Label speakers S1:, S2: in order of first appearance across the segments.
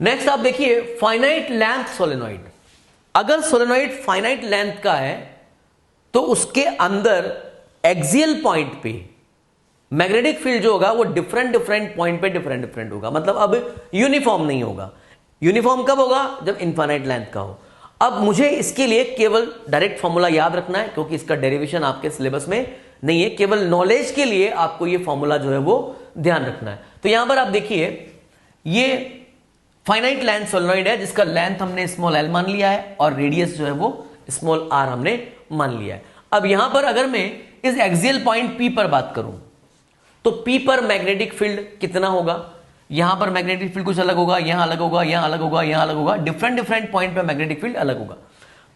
S1: Next आप देखिए finite length solenoid. अगर सोलेनॉइड फाइनाइट लेंथ का है तो उसके अंदर एक्सियल पॉइंट पे मैग्नेटिक फील्ड जो होगा वो डिफरेंट डिफरेंट पॉइंट पे डिफरेंट डिफरेंट होगा, मतलब अब यूनिफॉर्म नहीं होगा। यूनिफॉर्म कब होगा? जब इनफाइनाइट लेंथ का हो। अब मुझे इसके लिए केवल डायरेक्ट फॉर्मूला याद रखना है क्योंकि इसका डेरिवेशन आपके सिलेबस में नहीं है, केवल नॉलेज के लिए आपको ये फॉर्मूला जो है वो ध्यान रखना है। तो यहां पर आप देखिए ये फाइनाइट लेंथ सोलेनॉइड है जिसका लेंथ हमने स्मॉल एल मान लिया है और रेडियस जो है वो स्मॉल आर हमने मान लिया है। अब यहां पर अगर मैं इस एक्सियल पॉइंट पी पर बात करूं तो पी पर मैग्नेटिक फील्ड कितना होगा? यहां पर मैग्नेटिक फील्ड कुछ अलग होगा, यहां अलग होगा, यहां अलग होगा, यहां अलग होगा, डिफरेंट डिफरेंट पॉइंट पर मैग्नेटिक फील्ड अलग होगा।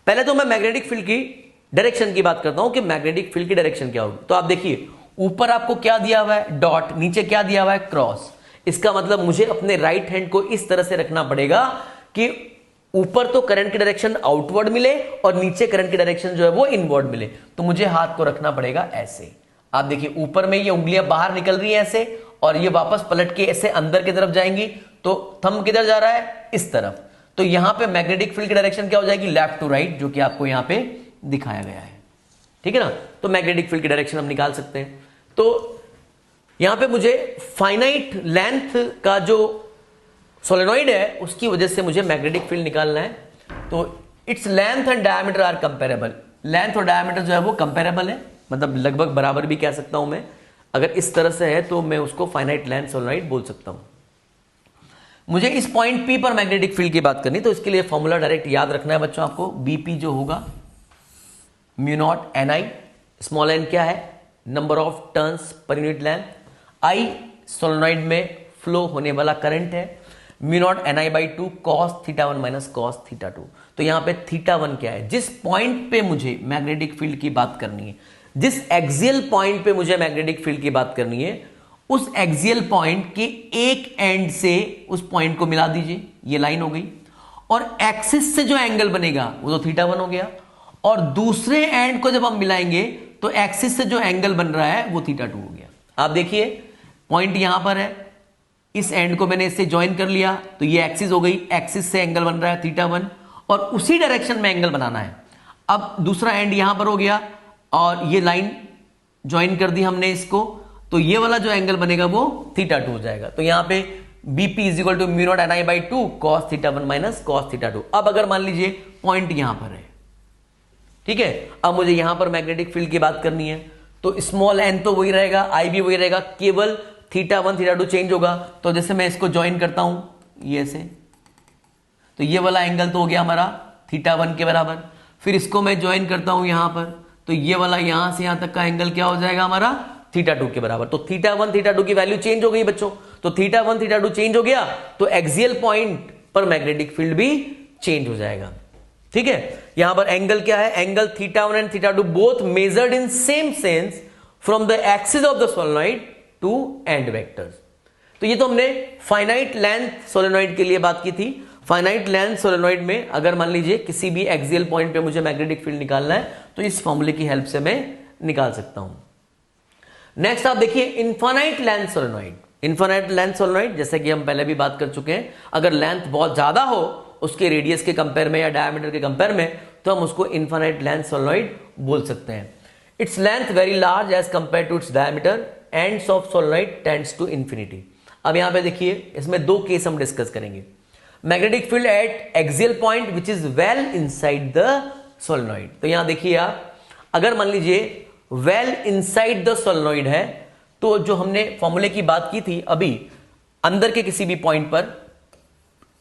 S1: पहले तो मैं मैग्नेटिक फील्ड की डायरेक्शन की बात करता हूं कि मैग्नेटिक फील्ड की डायरेक्शन क्या होगी। तो आप देखिए ऊपर आपको क्या दिया हुआ है? डॉट। नीचे क्या दिया हुआ है? क्रॉस। इसका मतलब मुझे अपने राइट हैंड को इस तरह से रखना पड़ेगा कि ऊपर तो करंट की डायरेक्शन आउटवर्ड मिले और नीचे करंट की डायरेक्शन जो है वो इनवर्ड मिले। तो मुझे हाथ को रखना पड़ेगा ऐसे। आप देखिए ऊपर में ये उंगलियां बाहर निकल रही हैं ऐसे और ये वापस पलट के ऐसे अंदर की तरफ जाएंगी, तो थंब किधर जा रहा है? इस तरफ। तो यहां पे मैग्नेटिक फील्ड की डायरेक्शन क्या हो जाएगी? लेफ्ट टू राइट, जो कि आपको यहां पे दिखाया गया है। ठीक है ना? तो मैग्नेटिक फील्ड की डायरेक्शन हम निकाल सकते हैं। तो यहां पे मुझे फाइनाइट लेंथ का जो सोलेनॉइड है उसकी वजह से मुझे मैग्नेटिक फील्ड निकालना है। तो its length and diameter are comparable. Length और डायमीटर जो है वो कंपेरेबल है, मतलब लगभग बराबर भी कह सकता हूं मैं। अगर इस तरह से है तो मैं उसको फाइनाइट लेंथ सोलेनॉइड बोल सकता हूं। मुझे इस पॉइंट पी पर मैग्नेटिक फील्ड की बात करनी, तो इसके लिए फॉर्मूला डायरेक्ट याद रखना है बच्चों आपको। बीपी जो होगा mu naught N I, small N क्या है? Number of turns per unit length. I solenoid में फ्लो होने वाला करंट है। Mu naught N I by 2 cos theta 1 minus cos theta 2। तो यहां पे थीटा 1 क्या है? जिस पॉइंट पे मुझे मैग्नेटिक फील्ड की बात करनी है, जिस एक्सियल पॉइंट पे मुझे मैग्नेटिक फील्ड की बात करनी है, उस एक्सियल पॉइंट के एक एंड से उस पॉइंट को मिला दीजिए। ये लाइन हो गई। और एक्सिस से जो एंगल बनेगा वो तो थीटा 1 हो गया, और दूसरे एंड को जब हम मिलाएंगे तो एक्सिस से जो एंगल बन रहा है वो थीटा 2 हो गया। आप देखिए पॉइंट यहां पर है, इस एंड को मैंने इससे ज्वाइन कर लिया तो ये एक्सिस हो गई। एक्सिस से एंगल बन रहा है थीटा 1 और उसी डायरेक्शन में एंगल बनाना है। अब दूसरा एंड यहां पर हो गया और ये लाइन ज्वाइन कर दी हमने इसको, तो ये वाला जो एंगल बनेगा वो थीटा 2 हो जाएगा। तो यहां पे BP is equal to mu naught N I by 2 cos theta 1 minus cos theta 2। अब अगर मान लीजिए पॉइंट यहां पर है, ठीक है, अब मुझे यहां पर मैग्नेटिक फील्ड की बात करनी है, तो स्मॉल एन तो वही रहेगा, आई भी वही रहेगा, केवल थीटा 1 थीटा 2 चेंज होगा। तो जैसे मैं इसको ज्वाइन करता हूं ये से, तो ये वाला एंगल तो हो गया हमारा थीटा 1 के बराबर। फिर इसको मैं ज्वाइन करता हूं यहां पर, तो ये वाला यहां से यहां तक का एंगल क्या हो जाएगा हमारा? थीटा 2 के बराबर। तो थीटा 1 थीटा 2 की वैल्यू चेंज हो गई बच्चों। तो थीटा 1 थीटा 2 चेंज हो गया तो एक्सियल पॉइंट पर मैग्नेटिक फील्ड भी चेंज हो जाएगा। ठीक है, यहां पर एंगल क्या है? Angle theta 1 and theta 2 both measured in same sense from the axis of the solenoid to end vectors. तो ये तो हमने फाइनाइट लेंथ सोलेनॉइड के लिए बात की थी। फाइनाइट लेंथ सोलेनॉइड में अगर मान लीजिए किसी भी एक्सियल पॉइंट पे मुझे मैग्नेटिक फील्ड निकालना है तो इस फॉर्मूले की हेल्प से मैं निकाल सकता हूं। नेक्स्ट आप देखिए infinite length solenoid. Infinite length solenoid जैसे कि हम पहले भी बात कर चुके हैं, अगर लेंथ बहुत ज्यादा हो उसके रेडियस के कंपेयर में या डायमीटर के कंपेयर में, तो हम उसको इनफाइनाइट लेंथ सोलेनॉइड बोल सकते हैं। Its length very large as compare to its diameter, ends of solenoid tends to infinity. अब यहां पे देखिए इसमें दो केस हम डिस्कस करेंगे। Magnetic field at axial point which is well inside the solenoid. तो यहां देखिए आप, अगर मान लीजिए वेल इनसाइड द सोलेनॉइड है, तो जो हमने फॉर्मूले की बात की थी अभी, अंदर के किसी भी पॉइंट पर,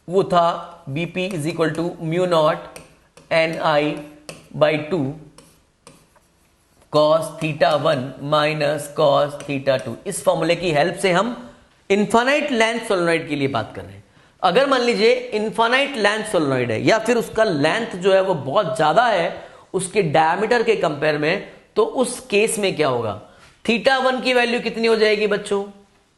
S1: वो था BP is equal to mu naught N I by 2 cos theta 1 minus cos theta 2। इस फॉर्मूले की हेल्प से हम इनफाइनाइट लेंथ सोलेनॉइड के लिए बात कर रहे हैं। अगर मान लीजिए इनफाइनाइट लेंथ सोलेनॉइड है या फिर उसका लेंथ जो है वो बहुत ज्यादा है उसके डायमीटर के कंपेयर में, तो उस केस में क्या होगा? थीटा 1 की वैल्यू कितनी हो जाएगी बच्चों?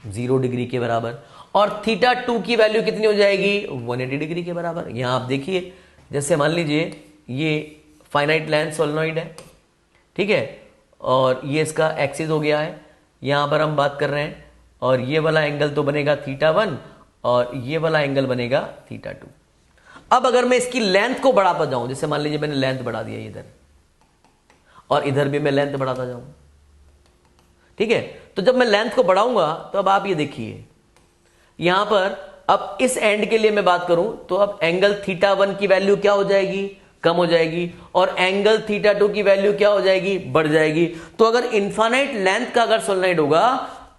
S1: 0 डिग्री के बराबर। और थीटा 2 की वैल्यू कितनी हो जाएगी? 180 डिग्री के बराबर। यहां आप देखिए, जैसे मान लीजिए ये फाइनाइट लेंथ सोलेनॉइड है, ठीक है, और ये इसका एक्सिस हो गया है, यहां पर हम बात कर रहे हैं, और ये वाला एंगल तो बनेगा थीटा 1 और ये वाला एंगल बनेगा थीटा 2। अब अगर मैं इसकी लेंथ को बढ़ाता जाऊं, जैसे मान लीजिए मैंने लेंथ बढ़ा दिया इधर और इधर भी मैं लेंथ बढ़ाता जाऊं, ठीक है। तो जब मैं लेंथ को बढ़ाऊंगा तो अब आप ये देखिए यहां पर, अब इस एंड के लिए मैं बात करूं तो अब एंगल थीटा 1 की वैल्यू क्या हो जाएगी, कम हो जाएगी, और एंगल थीटा 2 की वैल्यू क्या हो जाएगी, बढ़ जाएगी। तो अगर इनफाइनाइट लेंथ का अगर सोलेनोइड होगा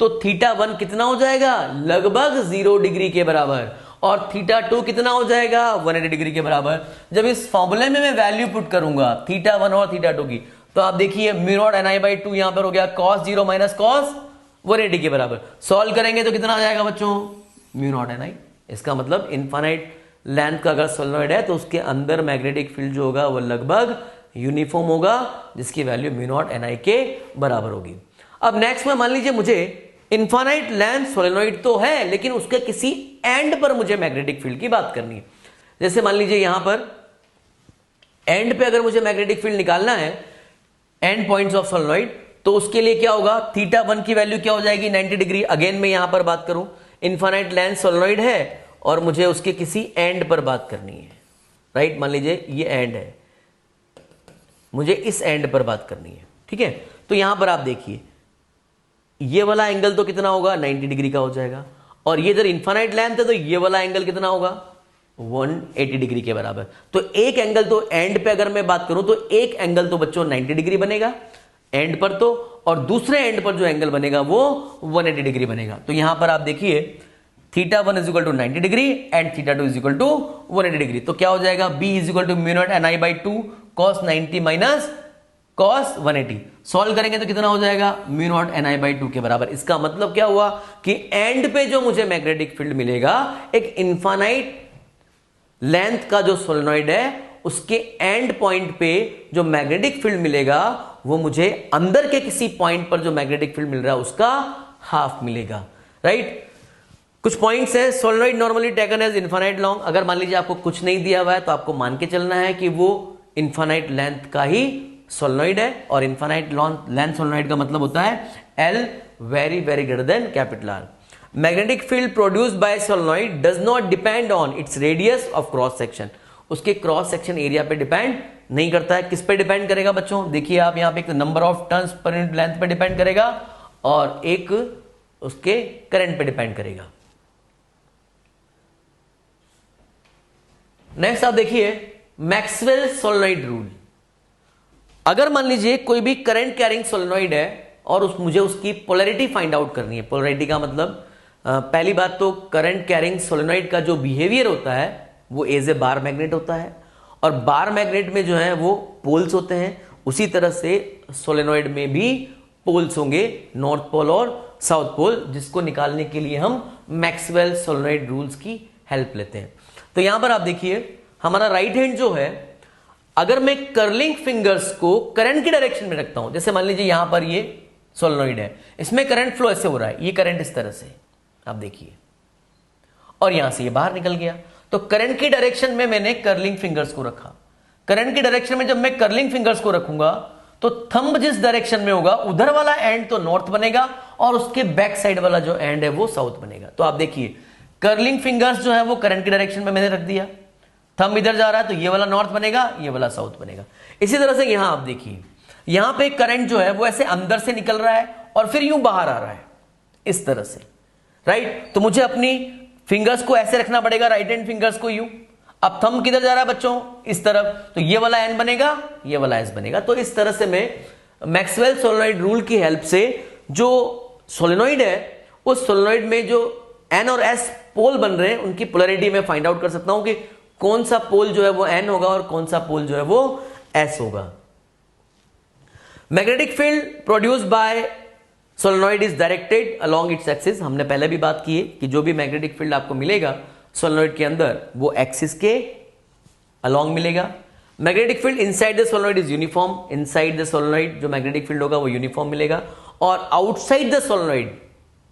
S1: तो थीटा 1 कितना हो जाएगा, लगभग 0 डिग्री के बराबर, और थीटा 2 कितना हो जाएगा, 180 डिग्री के बराबर। जब इस फॉर्मूले में मैं वैल्यू पुट करूंगा थीटा 1 और थीटा 2 की, तो आप देखिए mu naught N I by 2 यहां पर हो गया cos 0 माइनस cos 180 के बराबर। सॉल्व करेंगे तो कितना आ जाएगा बच्चों, म्यू नॉट एन आई। इसका मतलब इनफाइनाइट लेंथ का अगर सोलेनोइड है तो उसके अंदर मैग्नेटिक फील्ड जो होगा वो लगभग यूनिफॉर्म होगा, जिसकी वैल्यू म्यू नॉट एन आई के बराबर होगी। अब नेक्स्ट में मान लीजिए मुझे इनफाइनाइट लेंथ सोलेनोइड तो है, लेकिन उसके किसी एंड पर मुझे मैग्नेटिक फील्ड की बात करनी है। जैसे मान लीजिए यहां पर एंड पे अगर मुझे मैग्नेटिक फील्ड निकालना है, एंड पॉइंट्स ऑफ सोलेनोइड, तो उसके लिए क्या होगा, थीटा 1 की वैल्यू क्या हो जाएगी, 90 डिग्री। अगेन मैं यहां पर बात करूं, इनफाइनाइट लेंथ सोलेनोइड है और मुझे उसके किसी एंड पर बात करनी है, राइट। मान लीजिए ये एंड है, मुझे इस एंड पर बात करनी है, ठीक है। तो यहां पर आप देखिए ये वाला एंगल तो कितना होगा, 90 डिग्री का हो जाएगा, और ये इधर इनफाइनाइट लेंथ है तो ये वाला एंगल कितना होगा, 180 डिग्री के बराबर। तो एक एंगल तो एंड पे अगर मैं बात करूं तो एक एंगल तो बच्चों 90 डिग्री बनेगा एंड पर तो, और दूसरे एंड पर जो एंगल बनेगा वो 180 डिग्री बनेगा। तो यहां पर आप देखिए theta 1 is equal to 90 degree and theta 2 is equal to 180 degree. तो क्या हो जाएगा, B is equal to mu naught N I by 2 cos 90 minus cos 180। Solve करेंगे तो कितना हो जाएगा, mu naught N I by 2 के बराबर। इसका मतलब क्या हुआ कि एंड पे जो मुझे मैग्नेटिक फील्ड मिलेगा, एक इनफाइनाइट लेंथ का जो सोलेनोइड है उसके एंड पॉइंट पे जो मैग्नेटिक फील्ड मिलेगा वो मुझे अंदर के किसी पॉइंट पर जो मैग्नेटिक फील्ड मिल रहा है उसका हाफ मिलेगा, राइट। कुछ पॉइंट्स है, solenoid normally taken as infinite long. अगर मान लीजिए आपको कुछ नहीं दिया हुआ है तो आपको मान के चलना है कि वो इनफाइनाइट लेंथ का ही सोलेनोइड है, और इनफाइनाइट लेंथ सोलेनोइड का मतलब होता है L very very greater than capital R. Magnetic field produced by solenoid does not depend on its radius of cross section. उसके क्रॉस सेक्शन एरिया पे डिपेंड नहीं करता है। किस पे डिपेंड करेगा बच्चों, देखिए आप यहां पे एक number of turns per unit length पे डिपेंड करेगा और एक उसके करंट पे डिपेंड करेगा। नेक्स्ट आप देखिए मैक्सवेल सोलेनोइड रूल। अगर मान लीजिए कोई भी करंट कैरिंग सोलेनोइड है और मुझे उसकी पोलैरिटी फाइंड आउट करनी है। पोलैरिटी का मतलब पहली बात तो करंट कैरिंग सोलेनोइड का जो बिहेवियर होता है वो एज ए बार मैग्नेट होता है, और बार मैग्नेट में जो है वो पोल्स होते हैं। उसी तरह से सोलेनोइड में भी पोल्स होंगे, नॉर्थ पोल और साउथ पोल, जिसको निकालने के लिए हम मैक्सवेल सोलेनोइड रूल्स की हेल्प लेते हैं। तो यहां पर आप देखिए हमारा राइट हैंड जो है, अगर मैं कर्लिंग फिंगर्स को करंट की डायरेक्शन में रखता हूं, जैसे मान लीजिए यहां पर ये सोलेनोइड है, इसमें करंट फ्लो ऐसे हो रहा है, ये करंट इस तरह से आप देखिए, और यहां से ये बाहर निकल गया। तो करंट की डायरेक्शन में मैंने कर्लिंग फिंगर्स को रखा। करंट की डायरेक्शन में जब मैं कर्लिंग फिंगर्स को रखूंगा तो थंब जिस डायरेक्शन में होगा उधर वाला एंड तो नॉर्थ बनेगा और उसके बैक साइड वाला जो एंड है वो साउथ बनेगा। तो आप देखिए कर्लिंग फिंगर्स जो है वो करंट की डायरेक्शन में मैंने रख दिया, थंब इधर जा रहा है तो ये वाला नॉर्थ बनेगा, ये वाला साउथ बनेगा। इसी तरह से यहां आप देखिए, यहां पे करंट जो है वो ऐसे अंदर से निकल रहा है और फिर यूं बाहर आ रहा है इस तरह से, राइट। तो मुझे अपनी फिंगर्स को ऐसे रखना पड़ेगा, राइट हैंड फिंगर्स को यूं। अब थंब किधर जा रहा है बच्चों, इस तरफ, तो ये वाला एन बनेगा, ये वाला एस बनेगा। तो इस तरह से मैं मैक्सवेल सोलेनोइड रूल की हेल्प से जो सोलेनोइड है उस सोलेनोइड में जो एन और एस पोल बन रहे हैं उनकी पोलैरिटी में फाइंड आउट कर सकता हूं कि कौन सा पोल जो है वो एन होगा और कौन सा पोल जो है वो एस होगा। Magnetic field produced by solenoid is directed along its axis. हमने पहले भी बात की है कि जो भी मैग्नेटिक फील्ड आपको मिलेगा सोलेनोइड के अंदर वो एक्सिस के अलोंग मिलेगा। Magnetic field inside the solenoid is uniform. Inside the solenoid जो मैग्नेटिक फील्ड होगा वो यूनिफॉर्म मिलेगा, और outside the solenoid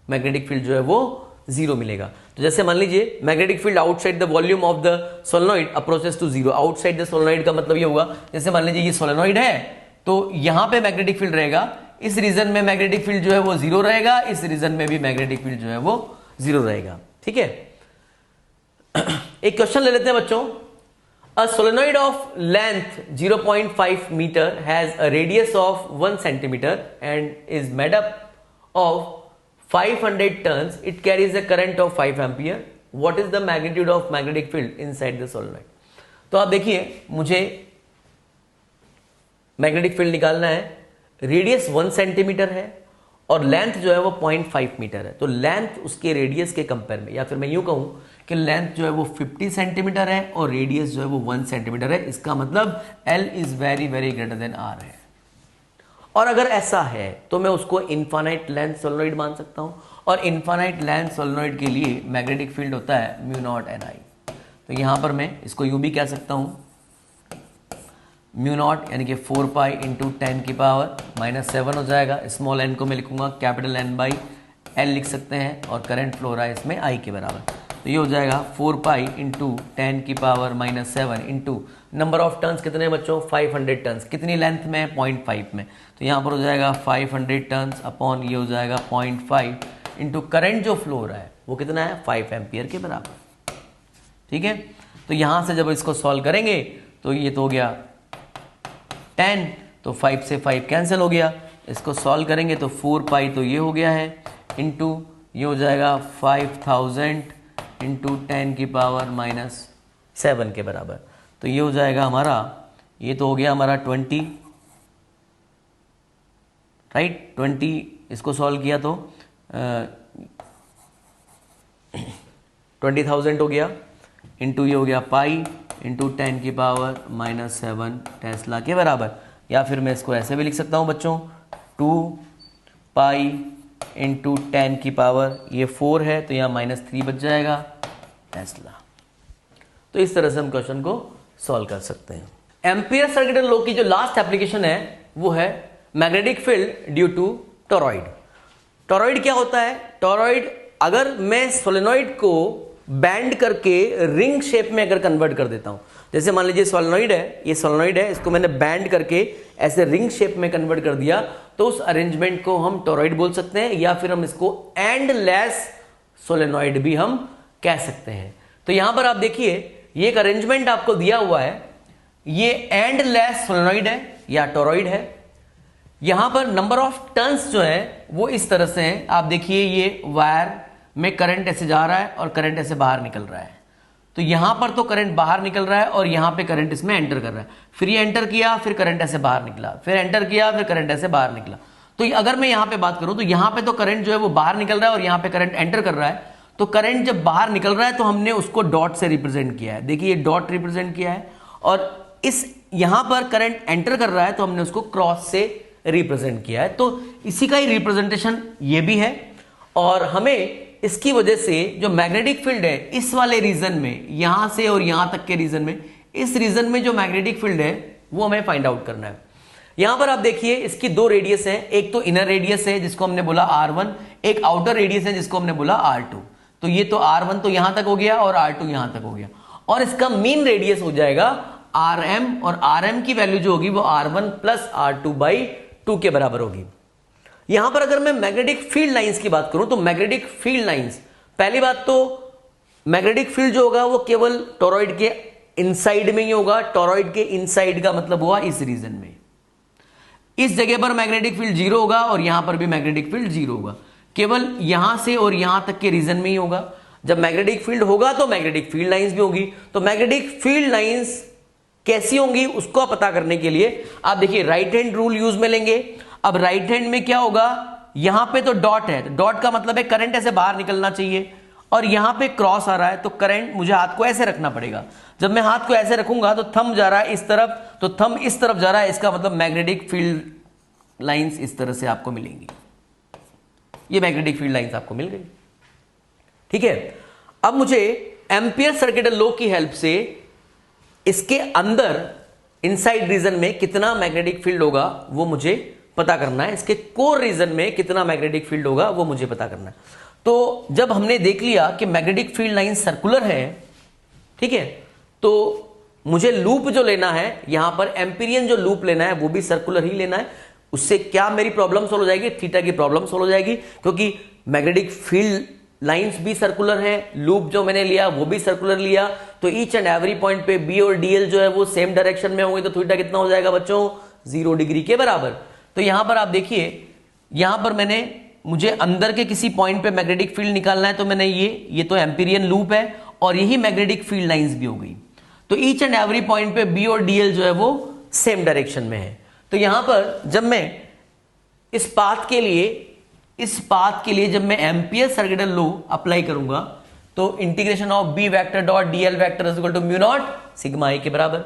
S1: magnetic field जो है वो जीरो मिलेगा। तो जैसे मान लीजिए magnetic field outside the volume of the solenoid approaches to zero. Outside the solenoid का मतलब ये होगा, जैसे मान लीजिए ये सोलेनोइड है तो यहां पे मैग्नेटिक फील्ड रहेगा, इस रीजन में मैग्नेटिक फील्ड जो है वो जीरो रहेगा, इस रीजन में भी मैग्नेटिक फील्ड जो है वो जीरो रहेगा, ठीक है। एक क्वेश्चन ले लेते हैं बच्चों। A solenoid of length 0.5 meter has a radius of 1 centimeter and is made up of 500 turns. It carries a current of 5 ampere. What is the magnitude of magnetic field inside the solenoid? तो आप देखिए, मुझे magnetic field निकालना है। Radius 1 centimetre है और length जो है वो 0.5 मीटर है। तो लेंथ उसके रेडियस के कंपेयर में, या फिर मैं यूं कहूं कि लेंथ जो है वो 50 सेंटीमीटर है और रेडियस जो है वो 1 सेंटीमीटर है। इसका मतलब L is very very greater than R है। और अगर ऐसा है तो मैं उसको इनफाइनाइट लेंथ सोलेनॉइड मान सकता हूं। और इनफाइनाइट लेंथ सोलेनॉइड के लिए मैग्नेटिक फील्ड होता है म्यू नॉट एन आई। तो यहां पर मैं इसको यूं भी कह सकता हूं, म्यू नॉट यानी कि 4 पाई इंटू 10 की पावर -7 हो जाएगा। स्मॉल n को मैं लिखूंगा कैपिटल N बाई L लिख सकते हैं, और करंट फ्लो रहा है इसमें I के बराबर। तो ये हो जाएगा 4 पाई इंटू 10 की power -7 into number of turns कितने बच्चों, 500 टर्न्स। कितनी लेंथ में, 0.5 में। तो यहाँ पर हो जाएगा 500 टर्न्स अपॉन ये हो जाएगा 0.5 इंटू करंट जो फ्लो हो रहा है वो कितना है, 5 एम्पियर के बराबर। ठीक है, तो यहाँ से जब इसको सॉल्व करेंगे तो ये तो हो गया 10, तो 5 से 5 कैंसिल हो गया। इसको सॉल्व करेंगे तो 4 पाई तो ये हो गया है इंटू ये हो जाएगा 5000 इंटू 10 की पावर -7 के बराबर। तो ये हो जाएगा हमारा, ये तो हो गया हमारा 20, राइट 20। इसको सॉल्व किया तो 20,000 हो गया इंटू ये हो गया पाई इंटू 10 की पावर -7 टेस्ला के बराबर। या फिर मैं इसको ऐसे भी लिख सकता हूँ बच्चों, 2 पाई इंटू 10 की पावर, ये 4 है तो यहाँ -3 बच जाएगा टेस्ला। तो इस तरह से हम क्वेश्चन को सॉल्व कर सकते हैं। एम्पियर सर्किट लॉ की जो लास्ट एप्लीकेशन है वो है magnetic field due to toroid. Toroid क्या होता है? टॉरॉइड, अगर मैं सोलेनॉइड को बैंड करके रिंग शेप में अगर कन्वर्ट कर देता हूं, जैसे मान लीजिए सोलेनॉइड है, ये सोलेनॉइड है, इसको मैंने बैंड करके ऐसे रिंग शेप में कन्वर्ट कर दिया, तो उस अरेंजमेंट को हम टॉरॉइड बोल सकते हैं, या फिर हम इसको एंडलेस सोलेनॉइड भी हम कह सकते हैं। तो यहां पर आप देखिए, ये एक अरेंजमेंट आपको दिया हुआ है, ये एंडलेस सोलेनॉइड है या टॉरॉइड है। यहां पर नंबर ऑफ टर्न्स जो है वो इस तरह से है। आप देखिए, ये वायर में करंट ऐसे जा रहा है और करंट ऐसे बाहर निकल रहा है। तो यहां पर तो करंट बाहर निकल रहा है और यहां पे करंट इसमें एंटर कर रहा है। फिर ये एंटर किया, फिर करंट ऐसे बाहर निकला, फिर एंटर किया, फिर करंट ऐसे बाहर निकला। तो अगर मैं यहां पे बात करूं तो यहां पे तो करंट जो है वो बाहर निकल रहा है और यहां पे करंट एंटर कर रहा है। तो करंट जब बाहर निकल रहा है तो हमने उसको डॉट से रिप्रेजेंट किया है। देखिए, ये डॉट रिप्रेजेंट किया है, और इस यहां पर करंट एंटर कर रहा है तो हमने उसको क्रॉस से रिप्रेजेंट किया है। तो इसी का ही रिप्रेजेंटेशन ये भी है। और हमें इसकी वजह से जो मैग्नेटिक फील्ड है इस वाले रीजन में, यहां से और यहां तक के रीजन में, इस रीजन में जो मैग्नेटिक फील्ड है वो हमें फाइंड आउट करना है। यहां पर आप देखिए, इसकी 2 रेडियस है, एक तो इनर रेडियस है जिसको हमने बोला R1, एक आउटर रेडियस है जिसको हमने बोला R2। तो ये तो R1 तो यहां तक हो गया और R2 यहां तक हो गया, और इसका मीन रेडियस हो जाएगा RM, और RM की वैल्यू जो होगी वो R1 प्लस R2/2 के बराबर होगी। यहां पर अगर मैं मैग्नेटिक फील्ड लाइंस की बात करूं तो मैग्नेटिक फील्ड लाइंस, पहली बात तो मैग्नेटिक फील्ड जो होगा वो केवल टॉरॉइड के इनसाइड में ही होगा। टॉरॉइड के इनसाइड का मतलब हुआ इस रीजन में, इस जगह पर मैग्नेटिक फील्ड 0 होगा और यहां पर भी मैग्नेटिक फील्ड 0 होगा। केवल यहां से और यहां तक के रीजन में ही होगा। जब मैग्नेटिक फील्ड होगा तो मैग्नेटिक फील्ड लाइंस भी होगी। तो मैग्नेटिक फील्ड लाइंस कैसी होंगी उसको पता करने के लिए आप देखिए, राइट हैंड रूल यूज में लेंगे। अब राइट हैंड में क्या होगा, यहां पे तो डॉट है, तो डॉट का मतलब है करंट ऐसे बाहर निकलना चाहिए, और यहां पे क्रॉस आ रहा है तो करंट, मुझे हाथ को ऐसे रखना पड़ेगा। जब मैं हाथ को ऐसे रखूंगा तो थंब जा रहा है इस तरफ, तो थंब इस तरफ जा रहा है, इसका मतलब मैग्नेटिक फील्ड लाइंस इस तरह से आपको मिलेंगी। ये मैग्नेटिक फील्ड लाइंस आपको मिल गई, ठीक है। अब मुझे एम्पियर सर्किट लॉ की हेल्प से इसके अंदर इनसाइड रीजन में कितना मैग्नेटिक फील्ड होगा वो मुझे पता करना है, इसके कोर रीजन में कितना मैग्नेटिक फील्ड होगा वो मुझे पता करना है। तो जब हमने देख लिया कि मैग्नेटिक फील्ड लाइन सर्कुलर है, ठीक है, तो मुझे लूप जो लेना है, यहां पर एम्पीरियन जो लूप लेना है वो भी सर्कुलर ही लेना है। उससे क्या मेरी प्रॉब्लम सोल्व हो जाएगी, थीटा की प्रॉब्लम सोल्व हो जाएगी, क्योंकि मैग्नेटिक फील्ड लाइंस भी सर्कुलर हैं, लूप जो मैंने लिया वो भी सर्कुलर लिया, तो ईच एंड एवरी पॉइंट पे बी और डीएल जो है वो सेम डायरेक्शन में होंगे, तो थीटा कितना हो जाएगा बच्चों 0 डिग्री के बराबर। तो यहां पर आप देखिए, यहां पर मुझे अंदर के किसी पॉइंट पे मैग्नेटिक फील्ड निकालना है, तो मैंने ये तो एम्पीरियन लूप है और यही मैग्नेटिक फील्ड लाइंस भी हो गई, तो ईच एंड एवरी पॉइंट पे बी और डीएल जो है वो सेम डायरेक्शन में है। तो यहां पर जब मैं इस पाथ के लिए जब मैं एम्पियर सर्कुलर लॉ अप्लाई करूंगा, तो integration of B vector dot DL vector is equal to mu naught sigma A के बराबर,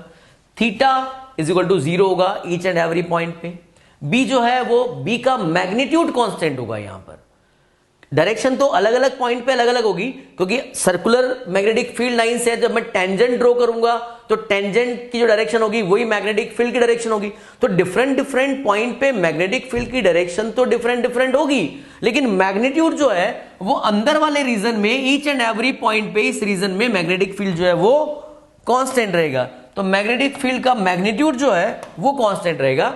S1: थीटा इज इक्वल टू 0 होगा ईच एंड एवरी पॉइंट पे। बी जो है वो बी का मैग्नीट्यूड कांस्टेंट होगा, यहां पर डायरेक्शन तो अलग अलग पॉइंट पे अलग अलग होगी, क्योंकि सर्कुलर मैग्नेटिक फील्ड लाइन से जब मैं टेंजेंट ड्रॉ करूंगा तो टेंजेंट की जो डायरेक्शन होगी वही मैग्नेटिक फील्ड की डायरेक्शन होगी, तो डिफरेंट पॉइंट पे मैग्नेटिक फील्ड की डायरेक्शन तो डिफरेंट होगी, लेकिन मैग्नीट्यूड जो है वो अंदर वाले रीजन में ईच एंड एवरी पॉइंट पे इस रीजन में मैग्नेटिक फील्ड जो है वो कांस्टेंट रहेगा। तो मैग्नेटिक फील्ड का मैग्नीट्यूड जो है वो कांस्टेंट रहेगा,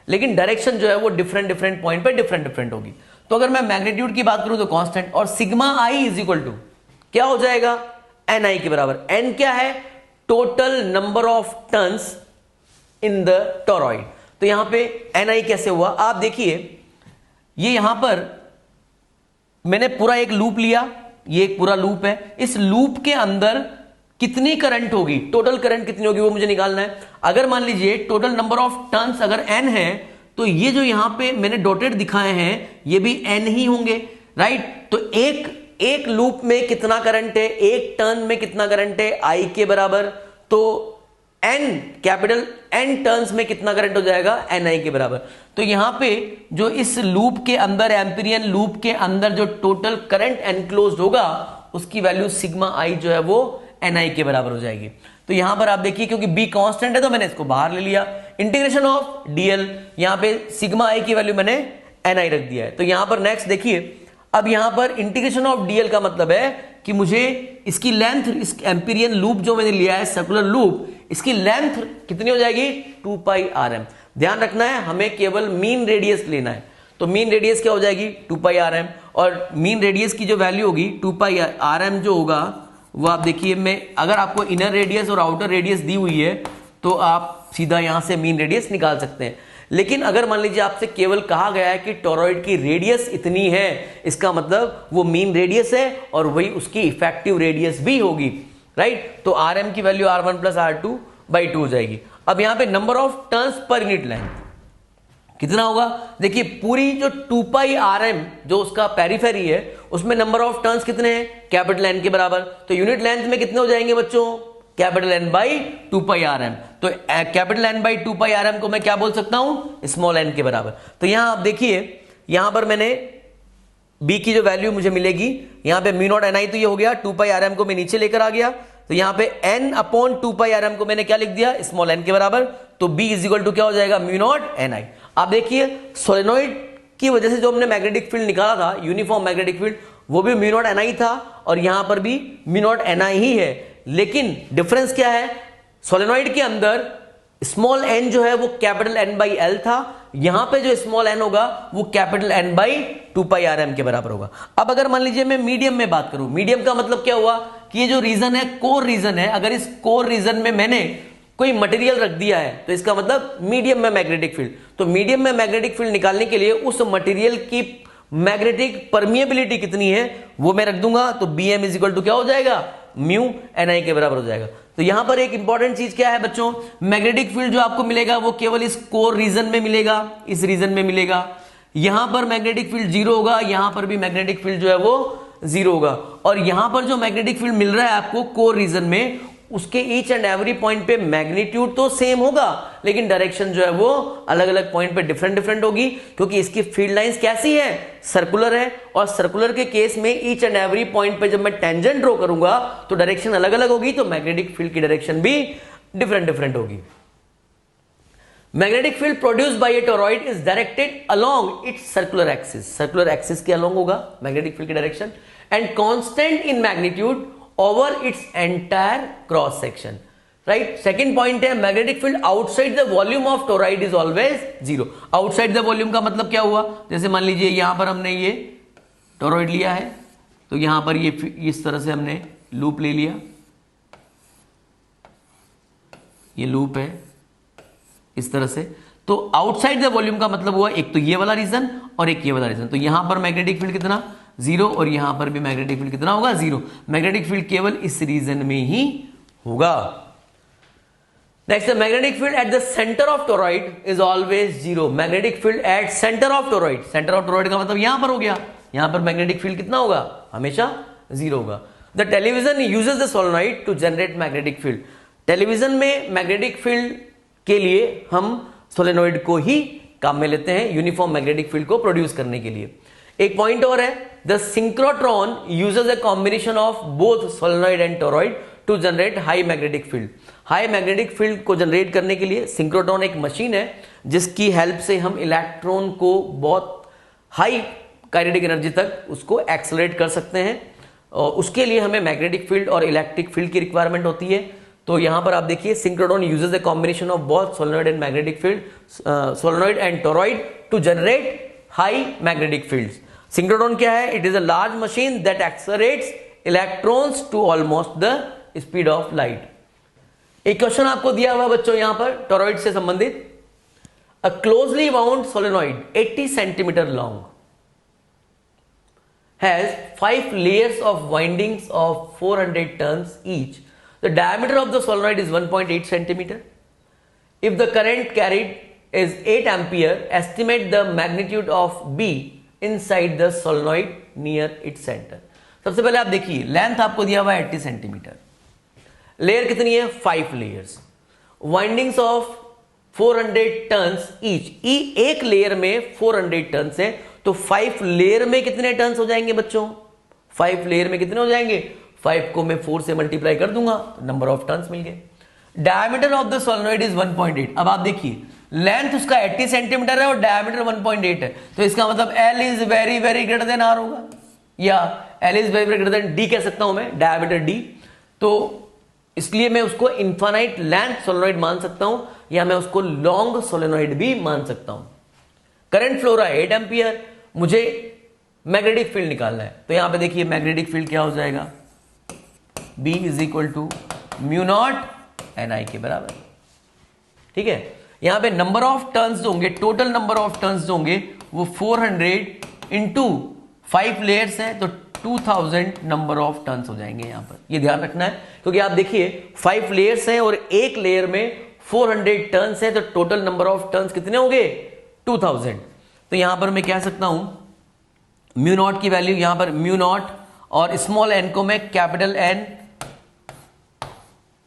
S1: लेकिन डायरेक्शन जो है वो डिफरेंट पॉइंट पे डिफरेंट होगी। तो अगर मैं मैग्नीट्यूड की बात करूं तो कांस्टेंट, और sigma I is equal to क्या हो जाएगा एन आई के बराबर। एन क्या है, total number of turns in the toroid. तो यहां पे एन आई कैसे हुआ, आप देखिए, ये यहां पर मैंने पूरा एक लूप लिया, ये एक पूरा लूप है, इस लूप के अंदर कितनी करंट होगी, टोटल करंट कितनी होगी वो मुझे निकालना है। अगर मान लीजिए टोटल नंबर ऑफ टर्न्स अगर एन है, तो ये जो यहां पे मैंने डॉटेड दिखाए हैं ये भी एन ही होंगे, राइट। तो एक लूप में कितना करंट है, एक टर्न में कितना करंट है, आई के बराबर, तो एन कैपिटल एन टर्न्स में कितना करंट हो जाएगा, एन आई के बराबर। तो यहां पे जो इस लूप के अंदर, एम्पीरियन लूप के अंदर जो टोटल करंट एनक्लोज्ड होगा उसकी वैल्यू सिग्मा आई जो है वो एन आई के बराबर हो जाएगी। तो यहां पर आप देखिए, क्योंकि बी कांस्टेंट है तो मैंने इसको बाहर ले लिया, इंटीग्रेशन ऑफ डीएल, यहां पे सिग्मा आई की वैल्यू मैंने एन आई रख दिया है। तो यहां पर नेक्स्ट देखिए, अब यहां पर इंटीग्रेशन ऑफ डीएल का मतलब है कि मुझे इसकी लेंथ, इस एम्पीरियन लूप जो मैंने लिया है सर्कुलर लूप, इसकी लेंथ कितनी हो जाएगी 2 पाई आर एम। ध्यान रखना है हमें केवल मीन रेडियस लेना है, तो मीन रेडियस क्या हो जाएगी 2 पाई आर एम, और मीन रेडियस की जो वैल्यू होगी 2 पाई आर एम जो होगा वो आप देखिए, मैं अगर आपको इनर रेडियस और आउटर रेडियस दी हुई है तो आप सीधा यहां से मीन रेडियस निकाल सकते हैं। लेकिन अगर मान लीजिए आपसे केवल कहा गया है कि टोरॉइड की रेडियस इतनी है, इसका मतलब वो मीन रेडियस है और वही उसकी इफेक्टिव रेडियस भी होगी, राइट। तो आर एम की वैल्यू R1 प्लस R2/2 हो जाएगी। अब यहां पे number of turns per unit length कितना होगा, देखिए पूरी जो 2 पाई आर एम जो उसका पेरिफेरी है उसमें नंबर ऑफ टर्न्स कितने हैं, कैपिटल एन के बराबर। तो यूनिट लेंथ में कितने हो जाएंगे बच्चों, capital N by 2 pi R M. तो capital N by 2 pi R M को मैं क्या बोल सकता हूं, स्मॉल एन के बराबर। तो यहां आप देखिए, यहां पर मैंने बी की जो वैल्यू मुझे मिलेगी, यहां पे म्यू नॉट एन आई तो ये हो गया, 2 पाई आर एम को मैं नीचे लेकर आ गया, तो यहां पे n upon 2 pi R M को मैंने क्या लिख दिया, स्मॉल एन के बराबर। तो b इज इक्वल टू क्या हो जाएगा, म्यू नॉट एन आई। आप देखिए सोलेनोइड की वजह से जो हमने मैग्नेटिक फील्ड निकाला था, यूनिफॉर्म मैग्नेटिक फील्ड, वो भी म्यू नॉट एन आई था और यहां पर भी म्यू नॉट एन आई ही है। लेकिन डिफरेंस क्या है, सोलेनोइड के अंदर स्मॉल एन जो है वो कैपिटल एन बाई एल था, यहां पे जो स्मॉल एन होगा वो capital N by 2 pi R M के बराबर होगा। अब अगर मान लीजिए मैं मीडियम में बात करूं, मीडियम का मतलब क्या हुआ कि ये जो रीजन है कोर रीजन है, अगर इस कोर रीजन में मैंने कोई मटेरियल रख दिया है तो इसका मतलब मीडियम में मैग्नेटिक फील्ड। तो मीडियम में मैग्नेटिक फील्ड निकालने के लिए उस मटेरियल की मैग्नेटिक परमिएबिलिटी कितनी है वो मैं रख दूंगा, तो B M is equal to क्या हो जाएगा, म्यू एन आई के बराबर हो जाएगा। तो यहां पर एक इंपॉर्टेंट चीज क्या है बच्चों, मैग्नेटिक फील्ड जो आपको मिलेगा वो केवल इस कोर रीजन में मिलेगा, इस रीजन में मिलेगा। यहां पर मैग्नेटिक फील्ड 0 होगा, यहां पर भी मैग्नेटिक फील्ड जो है वो 0 होगा। और यहां पर जो मैग्नेटिक फील्ड मिल रहा है आपको कोर रीजन में, उसके ईच एंड एवरी पॉइंट पे मैग्नीट्यूड तो सेम होगा, लेकिन डायरेक्शन जो है वो अलग अलग पॉइंट पे डिफरेंट होगी, क्योंकि इसकी फील्ड लाइंस कैसी है, सर्कुलर है। और सर्कुलर के केस में ईच एंड एवरी पॉइंट पे जब मैं टेंजेंट ड्रॉ करूंगा तो डायरेक्शन अलग अलग होगी, तो मैग्नेटिक फील्ड की डायरेक्शन भी डिफरेंट होगी। Magnetic field produced by A toroid is directed along it's circular axis, circular axis के अलोंग होगा मैग्नेटिक फील्ड की direction, and constant in magnitude over its entire cross section, right। second point है magnetic field outside the volume of toroid is always 0। outside the volume का मतलब क्या हुआ, जैसे मान लीजिए यहां पर हमने ये टोरॉइड लिया है, तो यहां पर ये इस तरह से हमने लूप ले लिया, ये लूप है इस तरह से। तो आउटसाइड द वॉल्यूम का मतलब हुआ एक तो ये वाला रीजन और एक ये वाला रीजन। तो यहां पर मैग्नेटिक फील्ड कितना, 0, और यहां पर भी मैग्नेटिक फील्ड कितना होगा, 0। मैग्नेटिक फील्ड केवल इस रीजन में ही होगा। Next, magnetic field at the centre of toroid is always 0। Magnetic field at centre of toroid, centre of toroid का मतलब यहां पर हो गया, यहां पर मैग्नेटिक फील्ड कितना होगा, हमेशा 0 होगा। The television uses the solenoid to generate magnetic field. Television में मैग्नेटिक फील्ड के लिए हम सोलेनॉइड को ही काम में लेते हैं, यूनिफॉर्म मैग्नेटिक फील्ड को प्रोड्यूस करने के लिए। एक पॉइंट और है, the synchrotron uses a combination of both solenoid and toroid to generate high magnetic field. High magnetic field को जनरेट करने के लिए सिंक्रोट्रॉन एक मशीन है जिसकी हेल्प से हम इलेक्ट्रॉन को बहुत हाई काइनेटिक एनर्जी तक उसको एक्सेलरेट कर सकते हैं, और उसके लिए हमें मैग्नेटिक फील्ड और इलेक्ट्रिक फील्ड की रिक्वायरमेंट होती है। तो यहां पर आप देखिए, synchrotron uses a combination of both solenoid and magnetic field, solenoid and toroid to generate high magnetic fields. Synchrotron क्या है, it is a large machine that accelerates electrons to almost the speed of light. एक question आपको दिया हुआ बच्चों यहां पर toroid से संबंधित, a closely wound solenoid 80 centimetre long has 5 layers of windings of 400 turns each. The diameter of the solenoid is 1.8 centimeter. If the current carried is 8 ampere, estimate the magnitude of B inside the solenoid near its center. सबसे पहले आप देखिए, length आपको दिया हुआ है 80 centimetre, layer कितनी है, 5 layers, windings of 400 turns each, एक लेयर में 400 टर्न्स है, तो 5 लेयर में कितने टर्न्स हो जाएंगे बच्चों, 5 लेयर में कितने हो जाएंगे, 5 को मैं 4 से मल्टीप्लाई कर दूंगा तो नंबर ऑफ टर्न्स मिल गए। Diameter of the solenoid is 1.8। अब आप देखिए, लेंथ उसका 80 सेंटीमीटर है और डायमीटर 1.8 है, तो इसका मतलब L is very very greater than R होगा, या L is very very greater than D कह सकता हूं मैं, डायमीटर D। तो इसलिए मैं उसको इनफाइनाइट लेंथ सोलेनॉइड मान सकता हूं, या मैं उसको लॉन्ग सोलेनॉइड भी मान सकता हूं। करंट फ्लो रहा है 8 एम्पियर, मुझे मैग्नेटिक फील्ड निकालना है, तो यहां पे देखिए मैग्नेटिक फील्ड क्या हो जाएगा, B is equal to mu naught NI के बराबर। ठीक है, यहां पे नंबर ऑफ टर्न्स जो होंगे, टोटल नंबर ऑफ टर्न्स जो होंगे वो 400 इंटू 5 लेयर्स हैं, तो 2000 नंबर ऑफ टर्न्स हो जाएंगे। यहां पर ये ध्यान रखना है, क्योंकि आप देखिए 5 लेयर्स हैं और एक लेयर में 400 टर्न्स हैं, तो टोटल नंबर ऑफ टर्न्स कितने होंगे, 2000। तो यहां पर मैं कह सकता हूं म्यू नॉट की वैल्यू, यहां पर म्यू नॉट और स्मॉल n को मैं कैपिटल N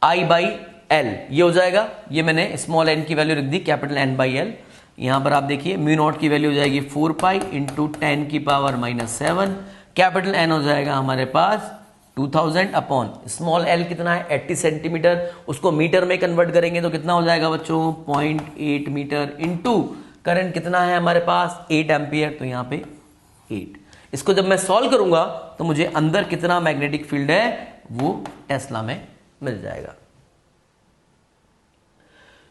S1: I/L, ये हो जाएगा, ये मैंने स्मॉल n की वैल्यू रख दी कैपिटल N/L। यहां पर आप देखिए म्यू नॉट की वैल्यू हो जाएगी 4 पाई इंटू 10 की पावर -7, कैपिटल N हो जाएगा हमारे पास 2000 अपॉन स्मॉल l कितना है 80 सेंटीमीटर, उसको मीटर में कन्वर्ट करेंगे तो कितना हो जाएगा बच्चों 0.8 मीटर, इंटू करंट कितना है हमारे पास 8 एम्पियर, तो यहां पे 8। इसको जब मैं सॉल्व करूंगा तो मुझे अंदर कितना मैग्नेटिक फील्ड है वो टेस्ला में मिल जाएगा।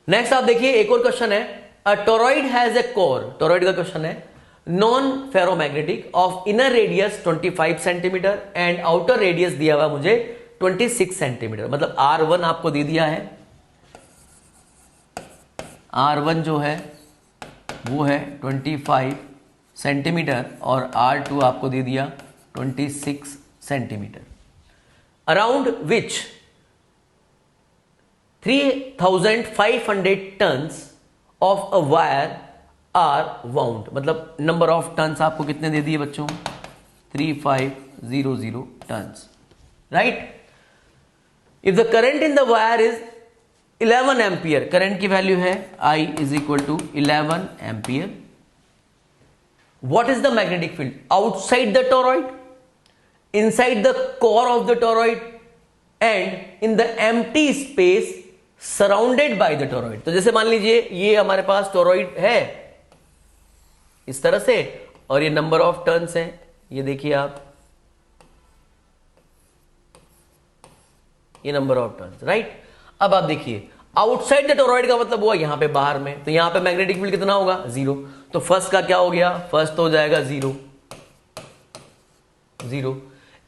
S1: नेक्स्ट आप देखिए, एक और क्वेश्चन है, a toroid has a core, toroid का क्वेश्चन है, non ferromagnetic of inner radius 25 centimetre and outer radius दिया हुआ मुझे 26 सेंटीमीटर। मतलब R1 आपको दे दिया है, R1 जो है वो है 25 सेंटीमीटर और R2 आपको दे दिया 26 centimetre, around which 3500 turns of a wire are wound. मतलब नंबर ऑफ टन्स आपको कितने दे दिए बच्चों, 3500 turns, right. If the current in the wire is 11 ampere, current की वैल्यू है I is equal to 11 ampere, what is the magnetic field outside the toroid, inside the core of the toroid and in the empty space surrounded by the toroid। तो जैसे मान लीजिए ये हमारे पास toroid है इस तरह से, और ये नंबर ऑफ टर्न्स है, ये देखिए आप, ये नंबर ऑफ टर्न्स, राइट। अब आप देखिए आउटसाइड द टोरॉइड का मतलब हुआ यहां पे बाहर में, तो यहां पे मैग्नेटिक फील्ड कितना होगा 0, तो फर्स्ट का क्या हो गया, फर्स्ट हो जाएगा 0 0।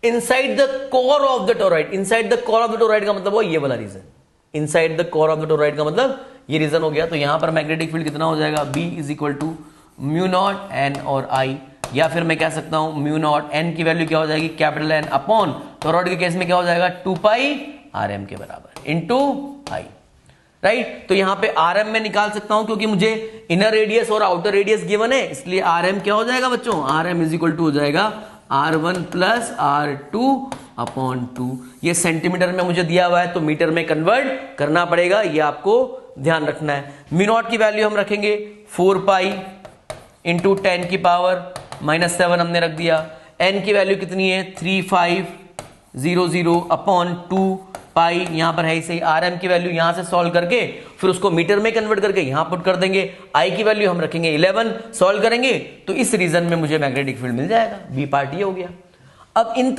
S1: Inside the core of the toroid. Inside the core of the toroid का मतलब वो ये वाला region, inside the core of the toroid का मतलब ये रीजन हो गया। तो यहां पर मैग्नेटिक फील्ड कितना हो जाएगा, B is equal to mu naught N और आई, या फिर मैं कह सकता हूं म्यू नॉट एन की वैल्यू क्या हो जाएगी, कैपिटल एन अपॉन टोरॉइड के केस में क्या हो जाएगा 2 पाई आर एम के बराबर इनटू आई, राइट। तो यहां पे आर एम में निकाल सकता हूं क्योंकि मुझे इनर रेडियस और आउटर रेडियस गिवन है, इसलिए आर एम क्या हो जाएगा बच्चों, R M is equal to हो जाएगा R1 प्लस R2 अपॉन 2। ये सेंटीमीटर में मुझे दिया हुआ है तो मीटर में कन्वर्ट करना पड़ेगा, ये आपको ध्यान रखना है। म्यू नॉट की वैल्यू हम रखेंगे 4 पाई इंटू 10 की पावर -7 हमने रख दिया। n की वैल्यू कितनी है 3500 अपॉन 2 पाई, यहां पर है इसे आर एम की वैल्यू यहां से सॉल्व करके फिर उसको मीटर में कन्वर्ट करके यहां पुट कर देंगे। आई की वैल्यू हम रखेंगे 11, सॉल्व करेंगे तो इस रीजन में मुझे मैग्नेटिक फील्ड मिल जाएगा, बी पार्ट ये हो गया। अब in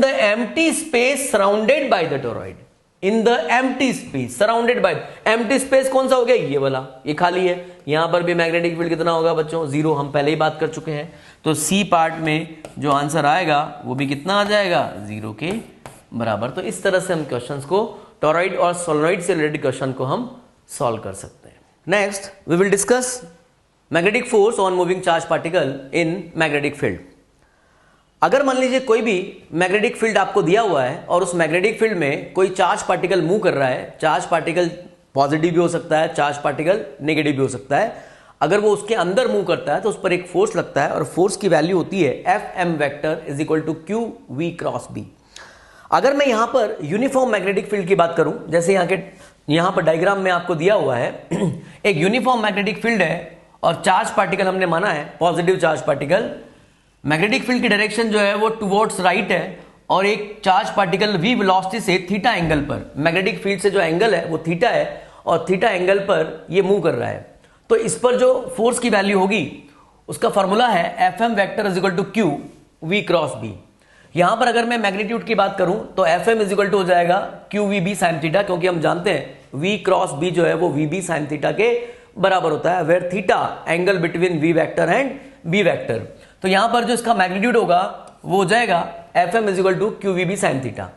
S1: the empty space surrounded by the toroid, in the empty space surrounded by, empty space कौन सा हो गया, ये वाला, ये खाली है। यहां पर भी मैग्नेटिक फील्ड कितना होगा बच्चों 0, हम पहले ही बात कर चुके हैं। तो सी पार्ट में जो आंसर आएगा वो भी कितना आ जाएगा 0 के बराबर। तो इस तरह से हम क्वेश्चंस को, टोरॉइड और सोलेनोइड से रिलेटेड क्वेश्चन को हम सॉल्व कर सकते हैं। Next we will discuss magnetic force on moving charge particle in magnetic field. अगर मान लीजिए कोई भी मैग्नेटिक फील्ड आपको दिया हुआ है और उस मैग्नेटिक फील्ड में कोई चार्ज पार्टिकल मूव कर रहा है, चार्ज पार्टिकल पॉजिटिव भी हो सकता है, चार्ज पार्टिकल नेगेटिव भी हो सकता है। अगर वो उसके अंदर मूव करता है तो उस पर एक फोर्स लगता है और फोर्स की वैल्यू होती है Fm vector is equal to Q V cross B. अगर मैं यहां पर यूनिफॉर्म मैग्नेटिक फील्ड की बात करूं, जैसे यहां पर डायग्राम में आपको दिया हुआ है एक यूनिफॉर्म मैग्नेटिक फील्ड है और चार्ज पार्टिकल हमने माना है positive charge particle. Magnetic field की डायरेक्शन जो है वो टुवर्ड्स राइट है और एक चार्ज पार्टिकल v वेलोसिटी से थीटा एंगल पर, मैग्नेटिक फील्ड से जो एंगल है वो थीटा है और थीटा एंगल पर ये मूव कर रहा है। तो इस पर जो फोर्स की वैल्यू होगी उसका फॉर्मूला है Fm vector is equal to Q V cross B. यहां पर अगर मैं मैग्नीट्यूड की बात करूं तो Fm इज इक्वल टू हो जाएगा Q V B sine theta, क्योंकि हम जानते हैं v क्रॉस b जो है वो वी बी साइन थीटा के बराबर होता है, where theta angle between v vector and b vector. तो यहां पर जो इसका मैग्नीट्यूड होगा वो हो जाएगा Fm is equal to Q V B sine theta.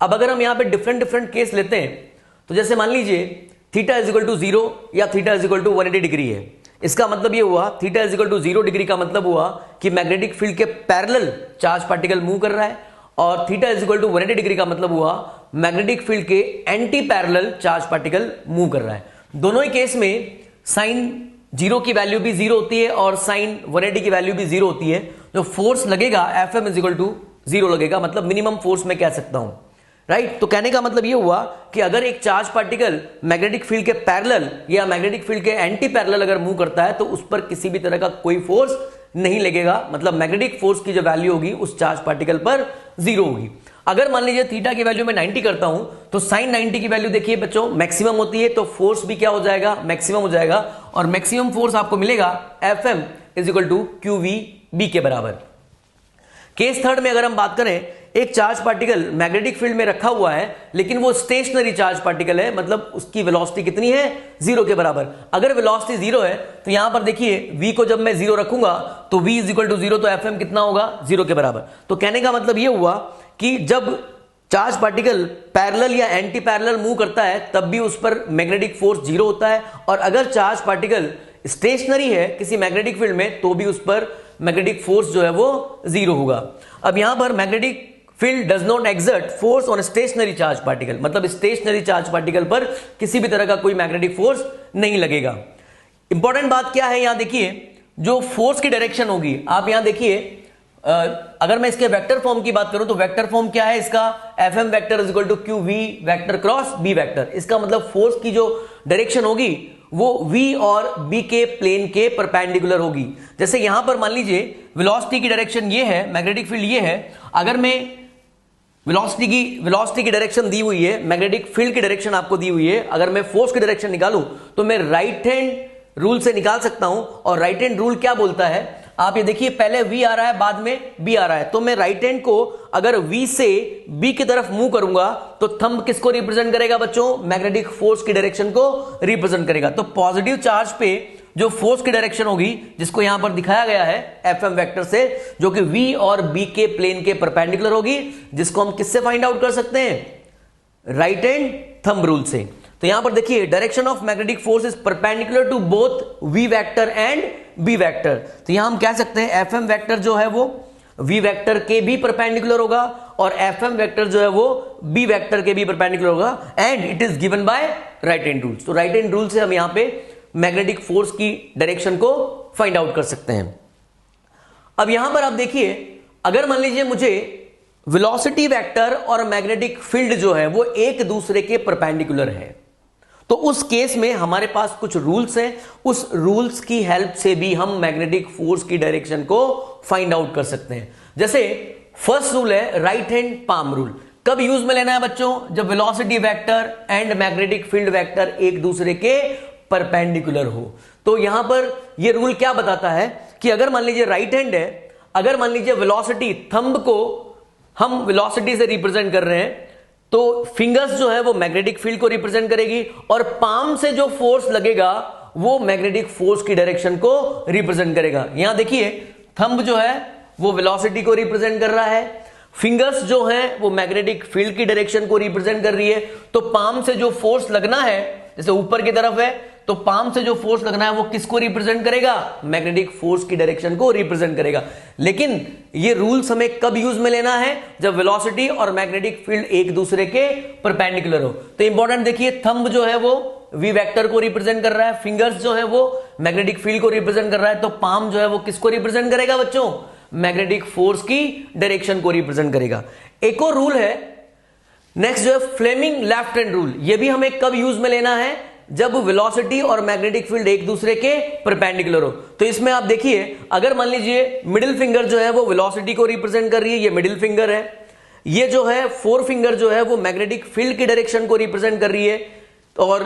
S1: अब अगर हम यहां पे डिफरेंट केस लेते हैं तो जैसे मान लीजिए थीटा इज इक्वल टू 0 या theta is equal to 180 degree है, इसका मतलब ये हुआ theta is equal to 0 degree का मतलब हुआ कि मैग्नेटिक फील्ड के पैरेलल चार्ज पार्टिकल मूव कर रहा है, और theta is equal to 180 degree का मतलब हुआ मैग्नेटिक फील्ड के anti parallel charge particle move कर रहा है। दोनों ही केस में साइन 0 की वैल्यू भी 0 होती है और साइन 180 की वैल्यू भी 0 होती है। जो फोर्स लगेगा Fm इज इक्वल टू 0 लगेगा, मतलब मिनिमम फोर्स मैं कह सकता हूं, राइट। तो कहने का मतलब ये हुआ कि अगर एक चार्ज पार्टिकल मैग्नेटिक फील्ड के पैरेलल या मैग्नेटिक फील्ड के एंटी पैरेलल अगर मूव करता है तो उस पर किसी भी तरह का कोई फोर्स नहीं लगेगा, मतलब मैग्नेटिक फोर्स की जो वैल्यू होगी उस चार्ज पार्टिकल पर 0 होगी। अगर मान लीजिए थीटा की वैल्यू मैं 90 करता हूं तो साइन 90 की वैल्यू देखिए बच्चों मैक्सिमम होती है, तो फोर्स भी क्या हो जाएगा, मैक्सिमम हो जाएगा, और मैक्सिमम फोर्स आपको मिलेगा Fm is equal to Q V B के बराबर। केस थर्ड में अगर हम बात करें, एक चार्ज पार्टिकल मैग्नेटिक फील्ड में रखा हुआ है लेकिन वो स्टेशनरी चार्ज पार्टिकल है, मतलब उसकी वेलोसिटी कितनी है 0 के बराबर। अगर वेलोसिटी 0 है तो यहां पर देखिए v को जब मैं 0 रखूंगा तो v इज इक्वल टू 0, तो Fm कितना होगा 0 के बराबर। तो कहने का मतलब ये हुआ कि जब चार्ज पार्टिकल पैरेलल या एंटी पैरेलल मूव करता है तब भी उस पर मैग्नेटिक फोर्स 0 होता है, और अगर चार्ज पार्टिकल स्टेशनरी है किसी मैग्नेटिक फील्ड में तो भी उस पर मैग्नेटिक फोर्स जो है वो 0 होगा। अब यहां पर magnetic field does not exert force on stationary charge particle, मतलब स्टेशनरी चार्ज पार्टिकल पर किसी भी तरह का कोई मैग्नेटिक फोर्स नहीं लगेगा। इंपॉर्टेंट बात क्या है, यहां देखिए जो फोर्स की डायरेक्शन होगी, आप यहां देखिए अगर मैं इसके वेक्टर फॉर्म की बात करूं तो वेक्टर फॉर्म क्या है इसका, Fm vector is equal to Q V vector cross B vector. इसका मतलब फोर्स की जो डायरेक्शन होगी वो v और b के प्लेन के परपेंडिकुलर होगी। जैसे यहां पर मान लीजिए वेलोसिटी की डायरेक्शन ये है, मैग्नेटिक फील्ड ये है, अगर मैं वेलोसिटी की डायरेक्शन दी हुई है, मैग्नेटिक फील्ड की डायरेक्शन आपको दी हुई है, अगर मैं फोर्स की डायरेक्शन निकालूं तो मैं राइट हैंड रूल से निकाल सकता हूं, और राइट हैंड रूल क्या बोलता है, आप ये देखिए पहले v आ रहा है बाद में b आ रहा है, तो मैं राइट हैंड को अगर v से b की तरफ मूव करूंगा तो थंब किसको रिप्रेजेंट करेगा बच्चों, मैग्नेटिक फोर्स की डायरेक्शन को रिप्रेजेंट करेगा। तो पॉजिटिव चार्ज पे जो फोर्स की डायरेक्शन होगी, जिसको यहां पर दिखाया गया है एफएम वेक्टर से, जो कि V और B के प्लेन के परपेंडिकुलर होगी, जिसको हम किससे फाइंड आउट कर सकते हैं? राइट हैंड थंब रूल से। तो यहां पर देखिए, direction of magnetic force is perpendicular to both V vector and B vector. तो यहां हम कह सकते हैं एफएम वेक्टर जो है वो V वेक्टर के भी परपेंडिकुलर होगा और एफएम वेक्टर जो है वो B वेक्टर के भी परपेंडिकुलर होगा, and it is given by right hand rule. तो राइट हैंड रूल से हम यहां पे मैग्नेटिक फोर्स की डायरेक्शन को फाइंड आउट कर सकते हैं। अब यहां पर आप देखिए, अगर मान लीजिए मुझे वेलोसिटी वेक्टर और मैग्नेटिक फील्ड जो है वो एक दूसरे के परपेंडिकुलर है, तो उस केस में हमारे पास कुछ रूल्स हैं, उस रूल्स की हेल्प से भी हम मैग्नेटिक फोर्स की डायरेक्शन को फाइंड आउट कर सकते हैं। जैसे फर्स्ट रूल है राइट हैंड पाम रूल। कब यूज में लेना है बच्चों? जब velocity vector and magnetic field vector एक दूसरे के परपेंडिकुलर हो। तो यहां पर यह रूल क्या बताता है कि अगर मान लीजिए राइट हैंड है, अगर मान लीजिए वेलोसिटी, थंब को हम वेलोसिटी से रिप्रेजेंट कर रहे हैं, तो फिंगर्स जो है वो मैग्नेटिक फील्ड को रिप्रेजेंट करेगी और पाम से जो फोर्स लगेगा वो मैग्नेटिक फोर्स की डायरेक्शन को रिप्रेजेंट करेगा। यहां देखिए, थंब जो है वो वेलोसिटी को रिप्रेजेंट कर रहा है, फिंगर्स जो हैं वो मैग्नेटिक फील्ड की डायरेक्शन को रिप्रेजेंट कर रही है। तो पाम से जो फोर्स लगना है, जैसे ऊपर की तरफ है, तो पाम से जो फोर्स लगना है वो किसको रिप्रेजेंट करेगा? मैग्नेटिक फोर्स की डायरेक्शन को रिप्रेजेंट करेगा। लेकिन ये रूल्स हमें कब यूज में लेना है? जब वेलोसिटी और मैग्नेटिक फील्ड एक दूसरे के परपेंडिकुलर हो। तो इंपॉर्टेंट देखिए, थंब जो है वो V वेक्टर को रिप्रेजेंट कर रहा है, फिंगर्स जो है वो मैग्नेटिक फील्ड को रिप्रेजेंट कर रहा है, तो पाम जो है वो किसको रिप्रेजेंट करेगा बच्चों? मैग्नेटिक फोर्स की डायरेक्शन को रिप्रेजेंट करेगा। एक और रूल है नेक्स्ट जो है फ्लेमिंग लेफ्ट हैंड रूल। यह भी हमें कब यूज में लेना है? जब वेलोसिटी और मैग्नेटिक फील्ड एक दूसरे के परपेंडिकुलर हो। तो इसमें आप देखिए, अगर मान लीजिए मिडिल फिंगर जो है वो वेलोसिटी को रिप्रेजेंट कर रही है, ये मिडिल फिंगर है, ये जो है फोर फिंगर जो है वो मैग्नेटिक फील्ड की डायरेक्शन को रिप्रेजेंट कर रही है, और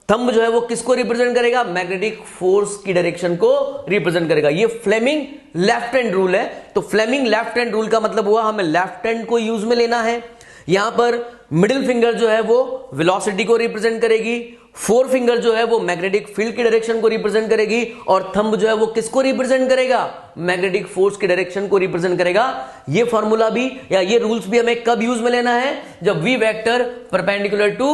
S1: थंब जो है वो किसको रिप्रेजेंट करेगा? मैग्नेटिक फोर्स की डायरेक्शन को रिप्रेजेंट करेगा। ये फ्लेमिंग लेफ्ट हैंड रूल है। तो फ्लेमिंग लेफ्ट हैंड रूल का मतलब हुआ हमें लेफ्ट हैंड को यूज में लेना है। यहां पर मिडिल फिंगर जो है वो वेलोसिटी को रिप्रेजेंट करेगी, फोर फिंगर जो है वो मैग्नेटिक फील्ड की डायरेक्शन को रिप्रेजेंट करेगी, और थंब जो है वो किसको रिप्रेजेंट करेगा? मैग्नेटिक फोर्स की डायरेक्शन को रिप्रेजेंट करेगा। ये फॉर्मूला भी या ये रूल्स भी हमें कब यूज में लेना है? जब V vector perpendicular to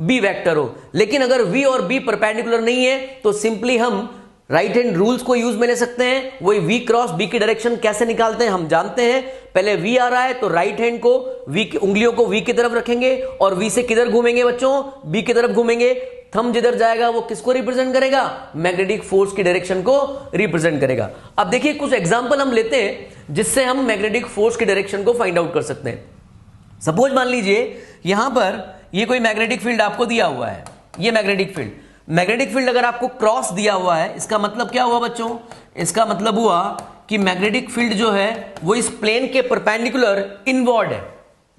S1: B vector हो। लेकिन अगर V और B परपेंडिकुलर नहीं है तो सिंपली हम राइट हैंड रूल्स को यूज में ले सकते हैं। वही V क्रॉस B की डायरेक्शन कैसे निकालते हैं हम जानते हैं। पहले V आ रहा है तो राइट हैंड को V की उंगलियों को V की तरफ रखेंगे और V से किधर घूमेंगे बच्चों? B की तरफ घूमेंगे। थंब जिधर जाएगा वो किसको रिप्रेजेंट करेगा? मैग्नेटिक फोर्स की डायरेक्शन को रिप्रेजेंट करेगा। अब देखिए, कुछ एग्जांपल हम लेते हैं जिससे हम मैग्नेटिक फोर्स की डायरेक्शन को फाइंड आउट कर सकते हैं। सपोज मान लीजिए यहां पर ये कोई मैग्नेटिक फील्ड आपको दिया हुआ है, ये मैग्नेटिक फील्ड अगर आपको क्रॉस दिया हुआ है, इसका मतलब क्या हुआ बच्चों? इसका मतलब हुआ कि मैग्नेटिक फील्ड जो है वो इस प्लेन के परपेंडिकुलर इनवर्ड है,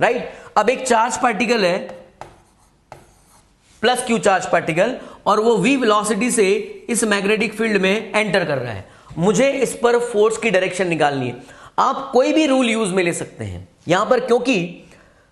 S1: राइट? अब एक चार्ज पार्टिकल है प्लस Q चार्ज पार्टिकल, और वो V वेलोसिटी से इस मैग्नेटिक फील्ड में एंटर कर रहा है। मुझे इस पर फोर्स की डायरेक्शन निकालनी है। आप कोई भी रूल यूज में ले सकते हैं यहां पर, क्योंकि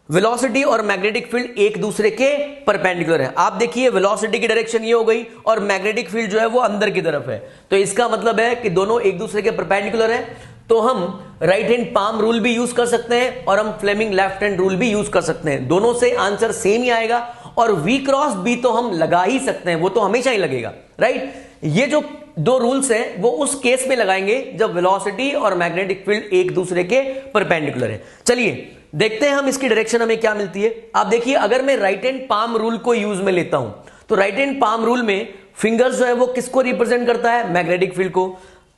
S1: वेलोसिटी और मैग्नेटिक फील्ड एक दूसरे के परपेंडिकुलर है। आप देखिए, वेलोसिटी की डायरेक्शन ये हो गई और मैग्नेटिक फील्ड जो है वो अंदर की तरफ है, तो इसका मतलब है कि दोनों एक दूसरे के परपेंडिकुलर है। तो हम राइट हैंड पाम रूल भी यूज कर सकते हैं और हम फ्लेमिंग लेफ्ट हैंड रूल भी यूज कर सकते हैं। दोनों से आंसर सेम ही आएगा, और V क्रॉस B तो हम लगा ही सकते हैं, वो तो हमेशा ही लगेगा, राइट? ये जो दो रूल्स हैं वो उस केस में लगाएंगे जब वेलोसिटी और मैग्नेटिक फील्ड एक दूसरे के परपेंडिकुलर है। चलिए देखते हैं हम इसकी डायरेक्शन हमें क्या मिलती है। आप देखिए, अगर मैं राइट हैंड पाम रूल को यूज में लेता हूं तो राइट हैंड पाम रूल में फिंगर्स जो है वो किसको रिप्रेजेंट करता है? मैग्नेटिक फील्ड को।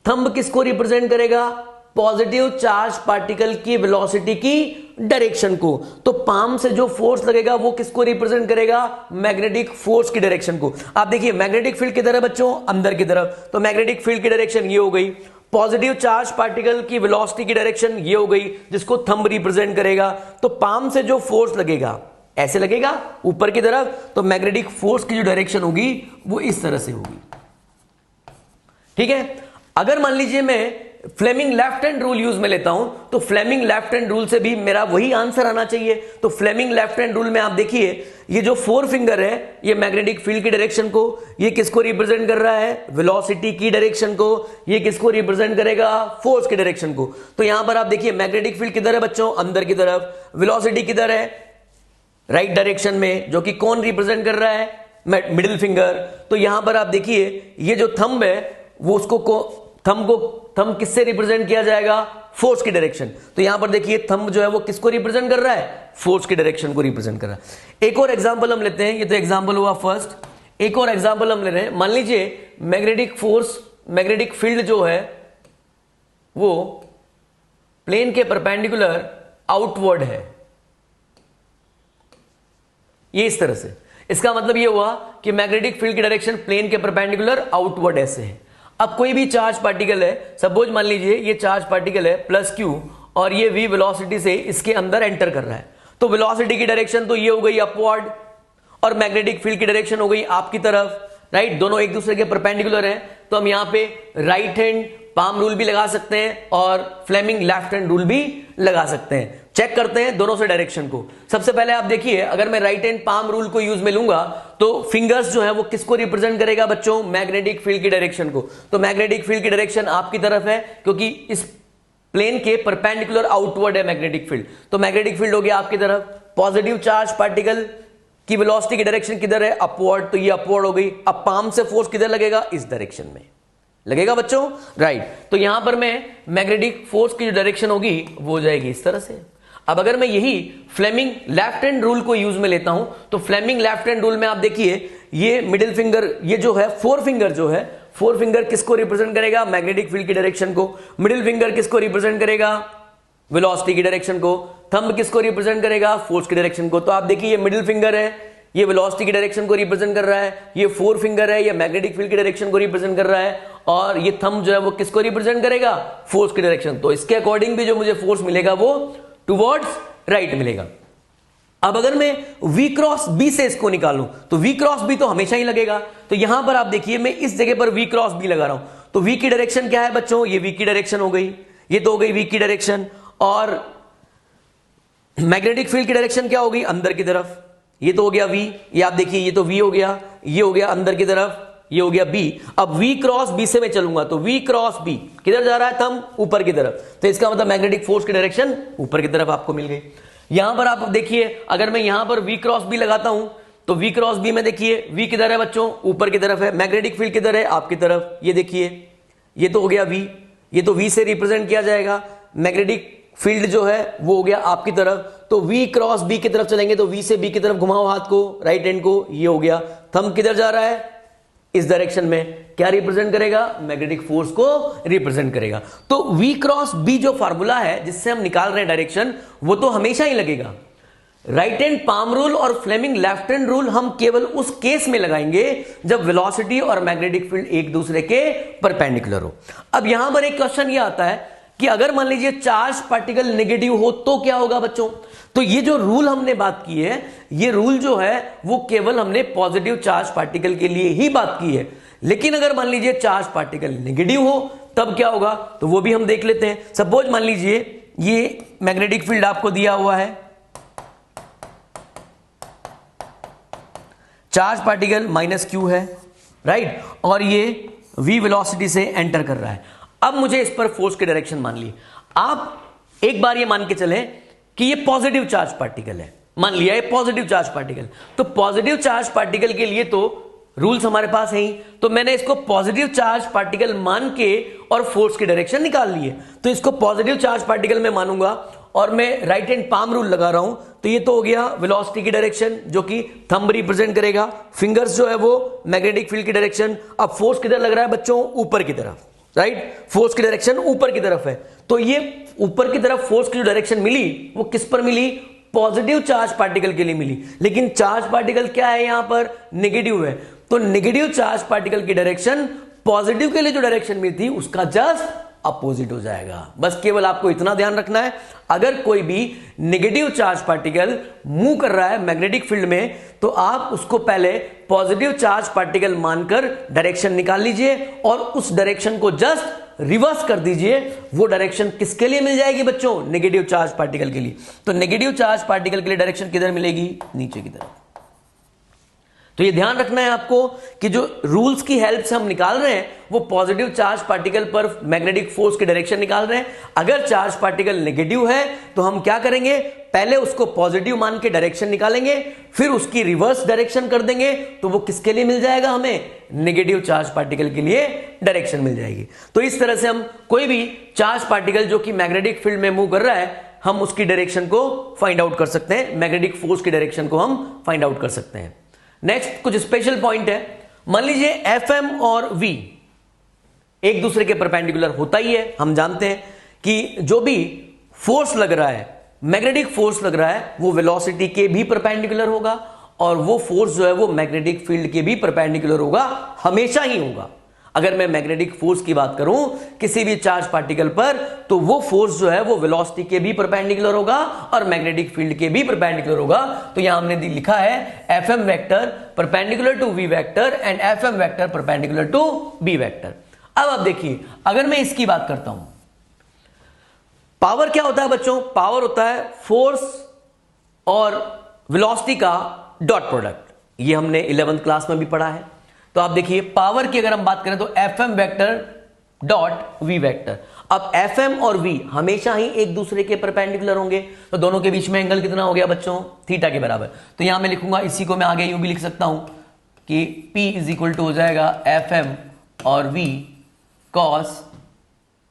S1: थंब किसको रिप्रेजेंट करेगा? पॉजिटिव चार्ज पार्टिकल की वेलोसिटी की डायरेक्शन को। तो पाम से जो फोर्स लगेगा वो किसको रिप्रेजेंट करेगा? मैग्नेटिक फोर्स की डायरेक्शन को। आप देखिए, मैग्नेटिक फील्ड किधर है बच्चों? अंदर की तरफ, तो मैग्नेटिक फील्ड की डायरेक्शन ये हो गई। पॉजिटिव चार्ज पार्टिकल की वेलोसिटी की डायरेक्शन ये हो गई, जिसको थंब रिप्रेजेंट करेगा। तो पाम से जो फोर्स लगेगा ऐसे लगेगा ऊपर की तरफ, तो मैग्नेटिक फोर्स की जो डायरेक्शन होगी वो इस तरह से होगी, ठीक है? अगर मान लीजिए मैं Fleming left hand rule use में लेता हूं तो फ्लेमिंग लेफ्ट हैंड रूल से भी मेरा वही आंसर आना चाहिए। तो फ्लेमिंग लेफ्ट हैंड रूल में आप देखिए, ये जो 4 फिंगर है ये मैग्नेटिक फील्ड की डायरेक्शन को, ये किसको रिप्रेजेंट कर रहा है, वेलोसिटी की डायरेक्शन को, ये किसको रिप्रेजेंट करेगा, फोर्स की डायरेक्शन को। तो यहां पर आप देखिए मैग्नेटिक फील्ड किधर है बच्चों, अंदर की तरफ, वेलोसिटी किधर है, राइट डायरेक्शन में, जो कि कौन रिप्रेजेंट कर रहा है, मिडिल फिंगर। तो यहां पर आप देखिए ये जो थंब है वो उसको थंब किससे रिप्रेजेंट किया जाएगा, फोर्स की डायरेक्शन। तो यहां पर देखिए थंब जो है वो किसको रिप्रेजेंट कर रहा है, फोर्स की डायरेक्शन को रिप्रेजेंट कर रहा है। एक और एग्जांपल हम लेते हैं, ये तो एग्जांपल हुआ फर्स्ट। एक और एग्जांपल हम ले रहे हैं, मान लीजिए मैग्नेटिक फोर्स, मैग्नेटिक फील्ड जो है वो प्लेन के परपेंडिकुलर आउटवर्ड है, ये इस तरह से। इसका मतलब ये हुआ कि मैग्नेटिक फील्ड की डायरेक्शन प्लेन के परपेंडिकुलर आउटवर्ड ऐसे है। अब कोई भी चार्ज पार्टिकल है, सपोज मान लीजिए ये चार्ज पार्टिकल है प्लस क्यू, और ये v वेलोसिटी से इसके अंदर एंटर कर रहा है। तो वेलोसिटी की डायरेक्शन तो ये हो गई अपवर्ड, और मैग्नेटिक फील्ड की डायरेक्शन हो गई आपकी तरफ, राइट। दोनों एक दूसरे के परपेंडिकुलर हैं, तो हम यहां पे राइट हैंड पाम रूल भी लगा सकते हैं और फ्लेमिंग लेफ्ट हैंड रूल भी लगा सकते हैं। चेक करते हैं दोनों से डायरेक्शन को। सबसे पहले आप देखिए, अगर मैं राइट हैंड पाम रूल को यूज में लूंगा तो फिंगर्स जो है वो किसको रिप्रेजेंट करेगा बच्चों, मैग्नेटिक फील्ड की डायरेक्शन को। तो मैग्नेटिक फील्ड की डायरेक्शन आपकी तरफ है, क्योंकि इस प्लेन के परपेंडिकुलर आउटवर्ड है मैग्नेटिक फील्ड। तो मैग्नेटिक फील्ड हो गया आपकी तरफ। पॉजिटिव चार्ज पार्टिकल की वेलोसिटी की डायरेक्शन किधर है, अपवर्ड, तो ये अपवर्ड हो गई। अब पाम से फोर्स किधर लगेगा, इस डायरेक्शन में लगेगा बच्चों, राइट। तो यहां पर मैं मैग्नेटिक फोर्स की जो डायरेक्शन होगी वो हो जाएगी इस तरह से। अब अगर मैं यही फ्लेमिंग लेफ्ट हैंड रूल को यूज में लेता हूं तो फ्लेमिंग लेफ्ट हैंड रूल में आप देखिए ये मिडिल फिंगर, ये जो है 4 फिंगर जो है, 4 फिंगर किसको रिप्रेजेंट करेगा, मैग्नेटिक फील्ड की डायरेक्शन को। मिडिल फिंगर किसको रिप्रेजेंट करेगा, वेलोसिटी की डायरेक्शन को। थंब किसको रिप्रेजेंट करेगा, फोर्स की डायरेक्शन को। तो आप देखिए ये मिडिल फिंगर है, ये वेलोसिटी की डायरेक्शन को रिप्रेजेंट कर रहा है, ये 4 फिंगर है, ये मैग्नेटिक फील्ड की डायरेक्शन को रिप्रेजेंट कर रहा है, और ये थंब जो है वो किसको रिप्रेजेंट करेगा, फोर्स की डायरेक्शन। तो इसके अकॉर्डिंग भी जो मुझे फोर्स मिलेगा वो टुवर्ड्स राइट मिलेगा। अब अगर मैं v क्रॉस b से इसको निकालूं तो v क्रॉस b तो हमेशा ही लगेगा। तो यहां पर आप देखिए मैं इस जगह पर v क्रॉस b लगा रहा हूं, तो v की डायरेक्शन क्या है बच्चों, ये v की डायरेक्शन हो गई, ये तो हो गई v की डायरेक्शन। और मैग्नेटिक फील्ड की डायरेक्शन क्या होगी, अंदर की तरफ, ये तो हो गया v, ये आप देखिए ये तो v हो गया, ये हो गया अंदर की तरफ, ये हो गया b। अब v क्रॉस b से मैं चलूंगा तो v क्रॉस b किधर जा रहा है, थंब ऊपर की तरफ, तो इसका मतलब मैग्नेटिक फोर्स की डायरेक्शन ऊपर की तरफ आपको मिल गई। यहां पर आप देखिए अगर मैं यहां पर v क्रॉस b लगाता हूं तो v क्रॉस b में देखिए v किधर है बच्चों, ऊपर की तरफ है, मैग्नेटिक फील्ड किधर है, आपकी तरफ, ये देखिए ये तो हो गया v, ये तो v से रिप्रेजेंट किया जाएगा, मैग्नेटिक फील्ड जो है वो हो गया आपकी तरफ। तो v क्रॉस b की तरफ चलेंगे तो v से b की तरफ घुमाओ हाथ को, राइट हैंड को, ये हो गया। थंब किधर जा रहा है, इस डायरेक्शन में, क्या रिप्रेजेंट करेगा, मैग्नेटिक फोर्स को रिप्रेजेंट करेगा। तो v क्रॉस b जो फार्मूला है जिससे हम निकाल रहे हैं डायरेक्शन, वो तो हमेशा ही लगेगा। राइट हैंड पाम रूल और फ्लेमिंग लेफ्ट हैंड रूल हम केवल उस केस में लगाएंगे जब वेलोसिटी और मैग्नेटिक फील्ड एक दूसरे के परपेंडिकुलर हो। अब यहां पर एक क्वेश्चन ये आता है कि अगर मान लीजिए चार्ज पार्टिकल नेगेटिव हो तो क्या होगा बच्चों। तो ये जो रूल हमने बात की है, ये रूल जो है वो केवल हमने पॉजिटिव चार्ज पार्टिकल के लिए ही बात की है। लेकिन अगर मान लीजिए चार्ज पार्टिकल नेगेटिव हो तब क्या होगा, तो वो भी हम देख लेते हैं। सपोज मान लीजिए ये मैग्नेटिक फील्ड आपको दिया हुआ है, चार्ज पार्टिकल -q है, राइट, और ये v वेलोसिटी से एंटर कर रहा है। अब मुझे इस पर फोर्स की डायरेक्शन मान ली। आप एक बार ये मान के चलें कि ये पॉजिटिव चार्ज पार्टिकल है, मान लिया ये पॉजिटिव चार्ज पार्टिकल। तो पॉजिटिव चार्ज पार्टिकल के लिए तो रूल्स हमारे पास है ही, तो मैंने इसको पॉजिटिव चार्ज पार्टिकल मान के और फोर्स की डायरेक्शन निकाल ली है। तो इसको पॉजिटिव चार्ज पार्टिकल में मानूंगा और मैं राइट हैंड पाम रूल लगा रहा हूं, तो ये तो हो गया वेलोसिटी की डायरेक्शन जो कि थंब रिप्रेजेंट करेगा, फिंगर्स जो है वो मैग्नेटिक फील्ड की डायरेक्शन। अब फोर्स किधर लग रहा है बच्चों, ऊपर की तरफ, राइट, फोर्स की डायरेक्शन ऊपर की तरफ है। तो ये ऊपर की तरफ फोर्स की जो डायरेक्शन मिली वो किस पर मिली, पॉजिटिव चार्ज पार्टिकल के लिए मिली। लेकिन चार्ज पार्टिकल क्या है, यहां पर नेगेटिव है, तो नेगेटिव चार्ज पार्टिकल की डायरेक्शन पॉजिटिव के लिए जो डायरेक्शन मिली थी उसका जस्ट अपोजिट हो जाएगा। बस केवल आपको इतना ध्यान रखना है, अगर कोई भी नेगेटिव चार्ज पार्टिकल मूव कर रहा है मैग्नेटिक फील्ड में तो आप उसको पहले पॉजिटिव चार्ज पार्टिकल मानकर डायरेक्शन निकाल लीजिए और उस डायरेक्शन को जस्ट रिवर्स कर दीजिए, वो डायरेक्शन किसके लिए मिल जाएगी बच्चों? नेगेटिव चार्ज पार्टिकल के लिए। तो नेगेटिव चार्ज पार्टिकल के लिए डायरेक्शन किधर मिलेगी? नीचे की तरफ। तो ये ध्यान रखना है आपको कि जो रूल्स की हेल्प से हम निकाल रहे हैं वो पॉजिटिव चार्ज पार्टिकल पर मैग्नेटिक फोर्स की डायरेक्शन निकाल रहे हैं। अगर चार्ज पार्टिकल नेगेटिव है तो हम क्या करेंगे? पहले उसको पॉजिटिव मान के डायरेक्शन निकालेंगे, फिर उसकी रिवर्स डायरेक्शन कर देंगे, तो वो किसके लिए मिल जाएगा? हमें नेगेटिव चार्ज पार्टिकल के लिए डायरेक्शन मिल जाएगी। तो इस तरह से हम कोई भी चार्ज पार्टिकल जो कि मैग्नेटिक फील्ड में मूव कर रहा है, हम उसकी डायरेक्शन को फाइंड आउट कर सकते हैं, मैग्नेटिक फोर्स की डायरेक्शन को हम फाइंड आउट कर सकते हैं। नेक्स्ट कुछ स्पेशल पॉइंट है। मान लीजिए एफएम और वी एक दूसरे के परपेंडिकुलर होता ही है। हम जानते हैं कि जो भी फोर्स लग रहा है, मैग्नेटिक फोर्स लग रहा है, वो वेलोसिटी के भी परपेंडिकुलर होगा, और वो फोर्स जो है वो मैग्नेटिक फील्ड के भी परपेंडिकुलर होगा, हमेशा ही होगा। अगर मैं मैग्नेटिक फोर्स की बात करूं किसी भी चार्ज पार्टिकल पर, तो वो फोर्स जो है वो वेलोसिटी के भी परपेंडिकुलर होगा और मैग्नेटिक फील्ड के भी परपेंडिकुलर होगा। तो यहां हमने लिखा है FM vector perpendicular to V vector and FM vector perpendicular to B vector. अब आप देखिए, अगर मैं इसकी बात करता हूं, पावर क्या होता है बच्चों? पावर होता है फोर्स और वेलोसिटी का डॉट प्रोडक्ट। ये हमने 11th क्लास में भी पढ़ा है। तो आप देखिए, पावर की अगर हम बात करें तो FM vector dot V vector. अब एफएम और वी हमेशा ही एक दूसरे के परपेंडिकुलर होंगे, तो दोनों के बीच में एंगल कितना हो गया बच्चों? थीटा के बराबर। तो यहां मैं लिखूंगा, इसी को मैं आगे यूं भी लिख सकता हूं कि P इज इक्वल टू हो जाएगा एफएम और वी कॉस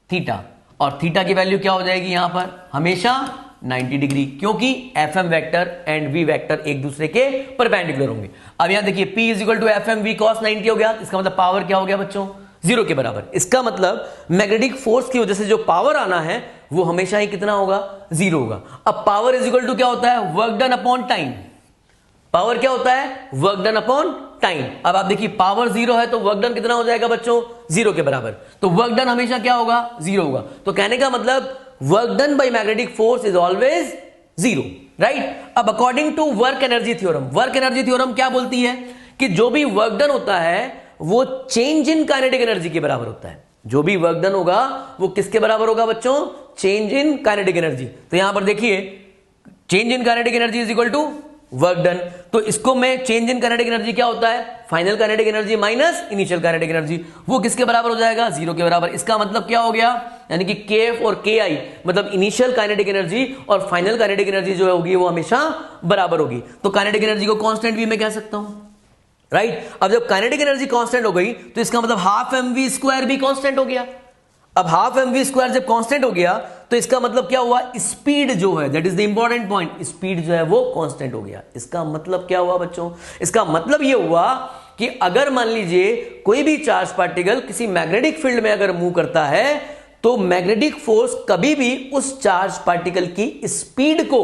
S1: थीटा, और थीटा की वैल्यू क्या हो जाएगी यहां पर? हमेशा 90 डिग्री, क्योंकि F M vector and V vector एक दूसरे के परपेंडिकुलर होंगे। अब यहां देखिए, P is equal to F M V cos 90 हो गया। इसका मतलब पावर क्या हो गया बच्चों? 0 के बराबर। इसका मतलब मैग्नेटिक फोर्स की वजह से जो पावर आना है वो हमेशा ही कितना होगा? 0 होगा। अब पावर इज इक्वल टू क्या होता है? Work done upon time. Power क्या होता है? Work done upon time. अब आप देखिए, पावर 0 है तो वर्क डन कितना हो जाएगा बच्चों? 0 के बराबर। तो वर्क डन हमेशा क्या होगा? 0 होगा। तो कहने का मतलब work done by magnetic force is always 0, right? अब according to work energy theorem, work energy theorem क्या बोलती है कि जो भी वर्क डन होता है वो चेंज इन काइनेटिक एनर्जी के बराबर होता है। जो भी वर्क डन होगा वो किसके बराबर होगा बच्चों? Change in kinetic energy. तो यहां पर देखिए, change in kinetic energy is equal to work done. तो इसको मैं चेंज इन काइनेटिक एनर्जी क्या होता है? Final kinetic energy minus initial kinetic energy, वो किसके बराबर हो जाएगा? 0 के बराबर। इसका मतलब क्या हो गया? यानी कि केएफ और केआई मतलब इनिशियल काइनेटिक एनर्जी और फाइनल काइनेटिक एनर्जी जो होगी वो हमेशा बराबर होगी। तो काइनेटिक एनर्जी को कांस्टेंट भी मैं कह सकता हूं, राइट? अब जब काइनेटिक एनर्जी कांस्टेंट हो गई तो इसका मतलब हाफ एम वी स्क्वायर भी कांस्टेंट हो गया। अब हाफ एम वी स्क्वायर जब कांस्टेंट हो गया तो इसका मतलब क्या हुआ? स्पीड जो है, that is the important point, speed जो है वो कांस्टेंट हो गया। इसका मतलब क्या हुआ बच्चों? इसका मतलब यह हुआ कि अगर मान लीजिए कोई भी चार्ज पार्टिकल किसी मैग्नेटिक फील्ड में अगर मूव करता है तो मैग्नेटिक फोर्स कभी भी उस चार्ज पार्टिकल की स्पीड को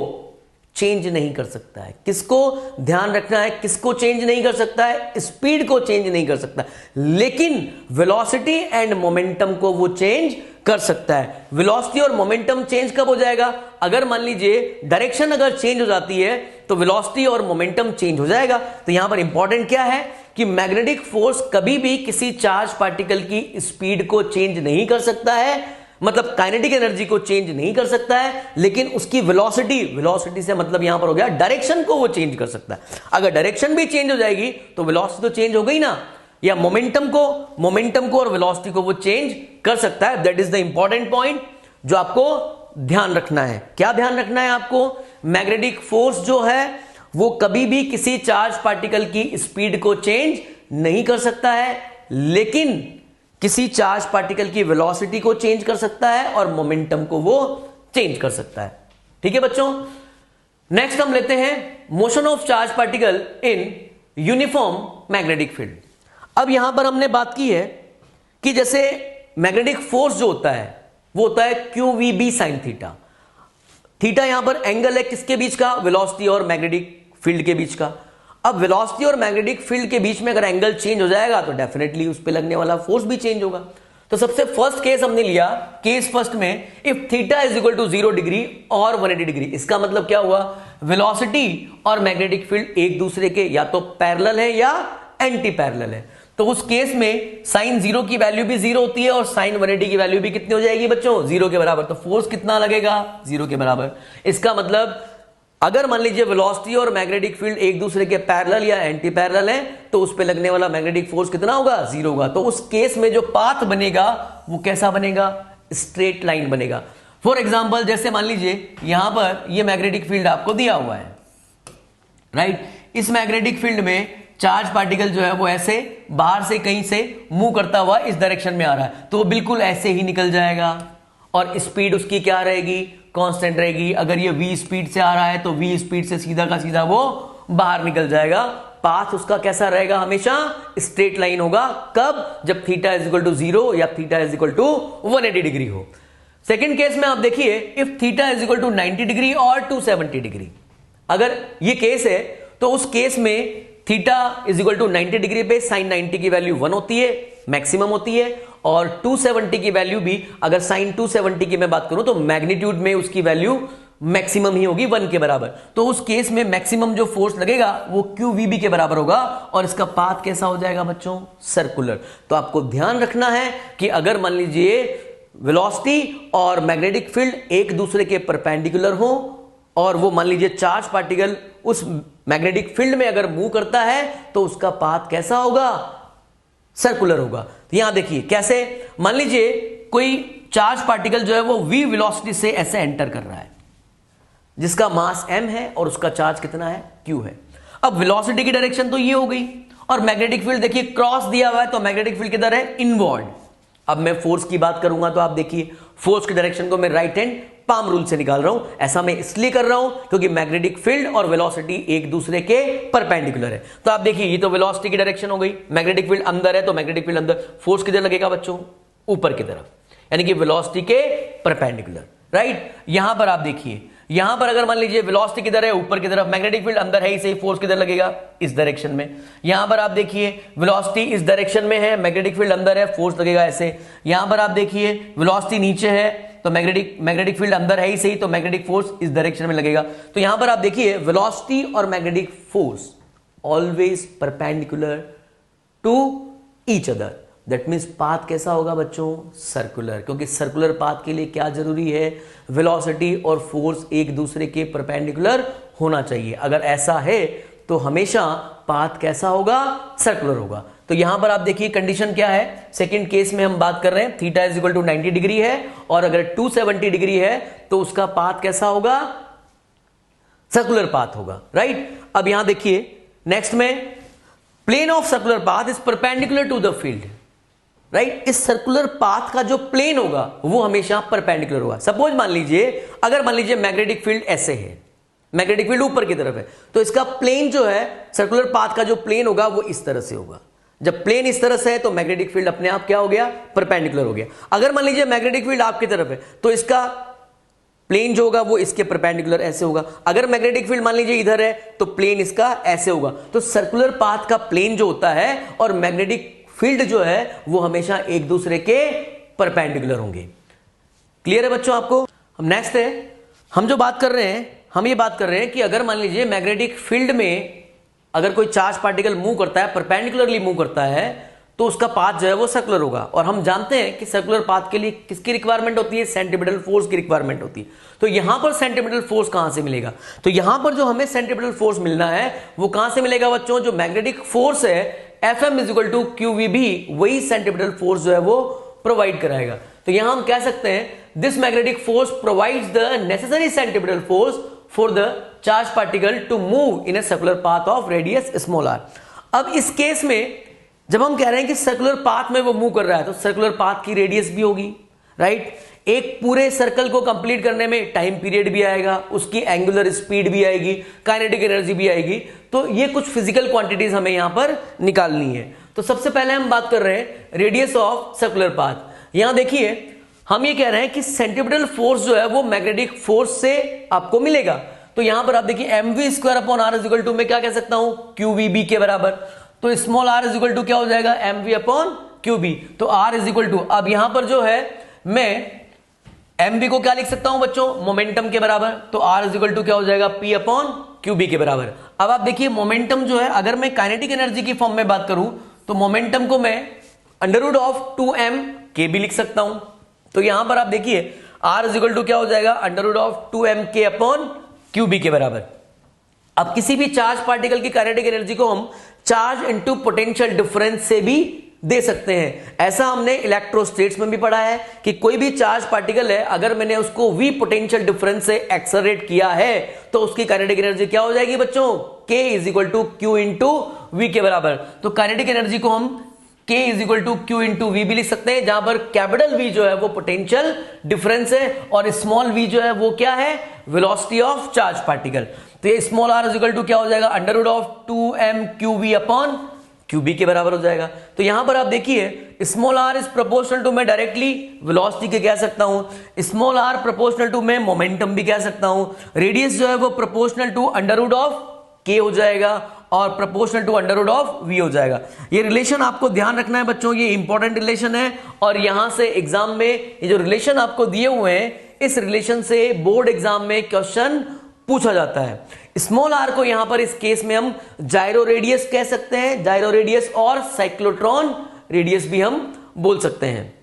S1: चेंज नहीं कर सकता है। किसको ध्यान रखना है? किसको चेंज नहीं कर सकता है? स्पीड को चेंज नहीं कर सकता, लेकिन वेलोसिटी एंड मोमेंटम को वो चेंज कर सकता है। वेलोसिटी और मोमेंटम चेंज कब हो जाएगा? अगर मान लीजिए डायरेक्शन अगर चेंज हो जाती है तो वेलोसिटी और मोमेंटम चेंज हो जाएगा। तो यहां पर इंपॉर्टेंट क्या है कि मैग्नेटिक फोर्स कभी भी किसी चार्ज पार्टिकल की स्पीड को चेंज नहीं कर सकता है, मतलब काइनेटिक एनर्जी को चेंज नहीं कर सकता है, लेकिन उसकी वेलोसिटी से मतलब यहां पर हो गया डायरेक्शन को वो चेंज कर सकता है। अगर डायरेक्शन भी चेंज हो जाएगी तो वेलोसिटी तो चेंज हो गई ना, या मोमेंटम को और वेलोसिटी को वो चेंज कर सकता है। That is the important point जो आपको ध्यान रखना है। क्या ध्यान रखना है आपको? मैग्नेटिक फोर्स जो है वो कभी भी किसी चार्ज पार्टिकल की स्पीड को चेंज नहीं कर सकता है, लेकिन किसी चार्ज पार्टिकल की वेलोसिटी को चेंज कर सकता है और मोमेंटम को वो चेंज कर सकता है। ठीक है बच्चों, नेक्स्ट हम लेते हैं motion of charge particle in uniform magnetic field. अब यहां पर हमने बात की है कि जैसे मैग्नेटिक फोर्स जो होता है वो होता है Q V B sine theta. Theta यहां पर एंगल है किसके बीच का? वेलोसिटी और मैग्नेटिक फील्ड के बीच का। अब वेलोसिटी और मैग्नेटिक फील्ड के बीच में अगर एंगल चेंज हो जाएगा तो डेफिनेटली उस पर लगने वाला फोर्स भी चेंज होगा। तो सबसे फर्स्ट केस हमने लिया, केस फर्स्ट में if theta is equal to 0 degree और 180 डिग्री। इसका मतलब क्या हुआ? वेलोसिटी और मैग्नेटिक फील्ड एक दूसरे के या तो पैरेलल है या एंटी पैरेलल है। तो उस केस में साइन 0 की वैल्यू भी 0 होती है और साइन 180 की वैल्यू भी कितनी हो जाएगी बच्चों, 0 के बराबर। तो फोर्स कितना लगेगा, 0 के बराबर। इसका मतलब अगर मान लीजिए वेलोसिटी और मैग्नेटिक फील्ड एक दूसरे के पैरेलल या एंटी पैरेलल है तो उस पे लगने वाला मैग्नेटिक फोर्स कितना होगा, 0 होगा। तो उस केस में जो पाथ बनेगा वो कैसा बनेगा, स्ट्रेट लाइन बनेगा। फॉर एग्जाम्पल जैसे मान लीजिए यहां पर ये मैग्नेटिक फील्ड आपको दिया हुआ है, राइट। इस मैग्नेटिक फील्ड में चार्ज पार्टिकल जो है वो ऐसे बाहर से कहीं से मूव करता हुआ इस डायरेक्शन में आ रहा है, तो वो बिल्कुल ऐसे ही निकल जाएगा और स्पीड उसकी क्या रहेगी, कांस्टेंट रहेगी। अगर ये v स्पीड से आ रहा है तो v स्पीड से सीधा का सीधा वो बाहर निकल जाएगा। पाथ उसका कैसा रहेगा, हमेशा स्ट्रेट लाइन होगा। कब, जब थीटा इज इक्वल टू 0 या theta is equal to 180 degree हो। सेकेंड केस में आप देखिए, if theta is equal to 90 degree और 270 डिग्री, अगर ये केस है तो उस केस में theta is equal to 90 degree पे साइन 90 की वैल्यू 1 होती है, मैक्सिमम होती है, और 270 की वैल्यू भी, अगर साइन 270 की मैं बात करूं तो मैग्नीट्यूड में उसकी वैल्यू मैक्सिमम ही होगी 1 के बराबर। तो उस केस में मैक्सिमम जो फोर्स लगेगा वो QVB के बराबर होगा और इसका पाथ कैसा हो जाएगा बच्चों, सर्कुलर। तो आपको ध्यान रखना है कि अगर मान लीजिए वेलोसिटी और मैग्नेटिक फील्ड एक दूसरे के परपेंडिकुलर हो और वो मान लीजिए चार्ज पार्टिकल उस मैग्नेटिक फील्ड में अगर मूव करता है तो उसका पाथ कैसा होगा, सर्कुलर होगा। तो यहां देखिए कैसे, मान लीजिए कोई चार्ज पार्टिकल जो है वो v वेलोसिटी से ऐसे एंटर कर रहा है जिसका मास m है और उसका चार्ज कितना है, q है। अब वेलोसिटी की डायरेक्शन तो ये हो गई और मैग्नेटिक फील्ड देखिए क्रॉस दिया हुआ है, तो मैग्नेटिक फील्ड किधर है, इनवर्ड। अब मैं फोर्स की बात करूंगा तो आप देखिए फोर्स की डायरेक्शन को मैं राइट हैंड पाम रूल से निकाल रहा हूं। ऐसा मैं इसलिए कर रहा हूं क्योंकि मैग्नेटिक फील्ड और वेलोसिटी एक दूसरे के परपेंडिकुलर है। तो आप देखिए ये तो वेलोसिटी की डायरेक्शन हो गई, मैग्नेटिक फील्ड अंदर है तो मैग्नेटिक फील्ड अंदर, फोर्स किधर लगेगा बच्चों, ऊपर की तरफ, यानी कि वेलोसिटी के परपेंडिकुलर, राइट। यहां पर आप देखिए, यहां पर अगर मान लीजिए वेलोसिटी किधर है, ऊपर की तरफ, मैग्नेटिक फील्ड अंदर है ही सही, फोर्स किधर लगेगा, इस डायरेक्शन में। यहां पर आप देखिए वेलोसिटी इस डायरेक्शन में है, मैग्नेटिक फील्ड अंदर है, फोर्स लगेगा ऐसे। यहां पर आप देखिए वेलोसिटी नीचे है तो मैग्नेटिक फील्ड अंदर है ही सही, तो मैग्नेटिक फोर्स इस डायरेक्शन में लगेगा। तो यहां पर आप देखिए वेलोसिटी और magnetic force always perpendicular to each other. That means path कैसा होगा बच्चों, सर्कुलर, क्योंकि सर्कुलर पाथ के लिए क्या जरूरी है, वेलोसिटी और फोर्स एक दूसरे के परपेंडिकुलर होना चाहिए। अगर ऐसा है तो हमेशा पाथ कैसा होगा, सर्कुलर होगा। तो यहां पर आप देखिए कंडीशन क्या है, सेकंड केस में हम बात कर रहे हैं theta is equal to 90 degree है और अगर 270 डिग्री है तो उसका पाथ कैसा होगा, सर्कुलर पाथ होगा, राइट। अब यहां देखिए नेक्स्ट में, plane of circular path is perpendicular to the field, right. इस सर्कुलर पाथ का जो प्लेन होगा वो हमेशा परपेंडिकुलर होगा। सपोज मान लीजिए, अगर मान लीजिए मैग्नेटिक फील्ड ऐसे है, मैग्नेटिक फील्ड ऊपर की तरफ है, तो इसका प्लेन जो है, सर्कुलर पाथ का जो प्लेन होगा वो इस तरह से होगा। जब प्लेन इस तरह से है तो मैग्नेटिक फील्ड अपने आप क्या हो गया, परपेंडिकुलर हो गया। अगर मान लीजिए मैग्नेटिक फील्ड आपकी तरफ है तो इसका प्लेन जो होगा वो इसके परपेंडिकुलर ऐसे होगा। अगर मैग्नेटिक फील्ड मान लीजिए इधर है तो प्लेन इसका ऐसे होगा। तो सर्कुलर पाथ का प्लेन जो होता है और मैग्नेटिक फील्ड जो है वो हमेशा एक दूसरे के परपेंडिकुलर होंगे। क्लियर है बच्चों आपको। हम नेक्स्ट है, हम जो बात कर रहे हैं, हम ये बात कर रहे हैं कि अगर मान लीजिए मैग्नेटिक फील्ड में अगर कोई चार्ज पार्टिकल मूव करता है, परपेंडिकुलरली मूव करता है, तो उसका पाथ जो है वो सर्कुलर होगा। और हम जानते हैं कि सर्कुलर पाथ के लिए किसकी रिक्वायरमेंट होती है, सेंट्रीपिटल फोर्स की रिक्वायरमेंट होती है। तो यहां पर सेंट्रीपिटल फोर्स कहां से मिलेगा, तो यहां पर जो हमें सेंट्रीपिटल फोर्स मिलना है वो कहां से मिलेगा बच्चों, जो मैग्नेटिक फोर्स है Fm is equal to QVB, वही सेंट्रीपिटल फोर्स जो है वो प्रोवाइड कराएगा। तो यहां हम कह सकते हैं this magnetic force provides the necessary centripetal force for the charge particle to move in a circular path of radius small r। अब इस केस में जब हम कह रहे हैं कि सर्कुलर पाथ में वो मूव कर रहा है तो सर्कुलर पाथ की रेडियस भी होगी, राइट। एक पूरे सर्कल को कंप्लीट करने में टाइम पीरियड भी आएगा, उसकी एंगुलर स्पीड भी आएगी, काइनेटिक एनर्जी भी आएगी। तो ये कुछ फिजिकल क्वांटिटीज हमें यहां पर निकालनी है। तो सबसे पहले हम बात कर रहे हैं रेडियस ऑफ सर्कुलर पाथ। यहां देखिए हम ये कह रहे हैं कि सेंट्रीपिटल फोर्स जो है वो मैग्नेटिक फोर्स से आपको मिलेगा। तो यहां पर आप देखिए mv square upon r is equal to, मैं क्या कह सकता हूं, QVB के बराबर। तो small r is equal to क्या हो जाएगा, mv अपॉन QB। तो r इज इक्वल टू, अब यहां पर जो है मैं mv को क्या लिख सकता हूं बच्चों, मोमेंटम के बराबर। तो r इज इक्वल टू क्या हो जाएगा, p अपॉन QB के बराबर। अब आप देखिए मोमेंटम जो है, अगर मैं काइनेटिक एनर्जी की फॉर्म में बात करूं तो मोमेंटम को मैं √2m k भी लिख सकता हूं। तो यहां पर आप देखिए r इज इक्वल टू क्या हो जाएगा, √2m k अपॉन qb के बराबर। अब किसी भी चार्ज पार्टिकल की काइनेटिक एनर्जी को हम चार्ज इनटू पोटेंशियल डिफरेंस से भी दे सकते हैं। ऐसा हमने इलेक्ट्रोस्टेट्स में भी पढ़ा है कि कोई भी चार्ज पार्टिकल है, अगर मैंने उसको v पोटेंशियल डिफरेंस से एक्सेलरेट किया है तो उसकी काइनेटिक एनर्जी क्या हो जाएगी बच्चों, k is equal to q into V के बराबर। तो काइनेटिक एनर्जी को हम k is equal to q into V भी लिख सकते हैं, जहां पर कैपिटल V जो है वो पोटेंशियल डिफरेंस है और स्मॉल v जो है वो क्या है, वेलोसिटी ऑफ चार्ज पार्टिकल। तो ये small r is equal to क्या हो जाएगा, √2m qv अपॉन qb के बराबर हो जाएगा। तो यहां पर आप देखिए small r is proportional to, मैं डायरेक्टली वेलोसिटी के कह सकता हूं, स्मॉल r प्रोपोर्शनल टू मैं मोमेंटम भी कह सकता हूं, रेडियस जो है वो प्रोपोर्शनल टू √k हो जाएगा और प्रोपोर्शनल टू √v हो जाएगा। ये रिलेशन आपको ध्यान रखना है बच्चों, ये इंपॉर्टेंट रिलेशन है और यहां से एग्जाम में ये जो रिलेशन आपको दिए हुए हैं, इस रिलेशन से बोर्ड एग्जाम में क्वेश्चन पूछा जाता है। स्मॉल r को यहां पर इस केस में हम जायरो रेडियस कह सकते हैं, जायरो रेडियस और साइक्लोट्रॉन रेडियस भी हम बोल सकते हैं।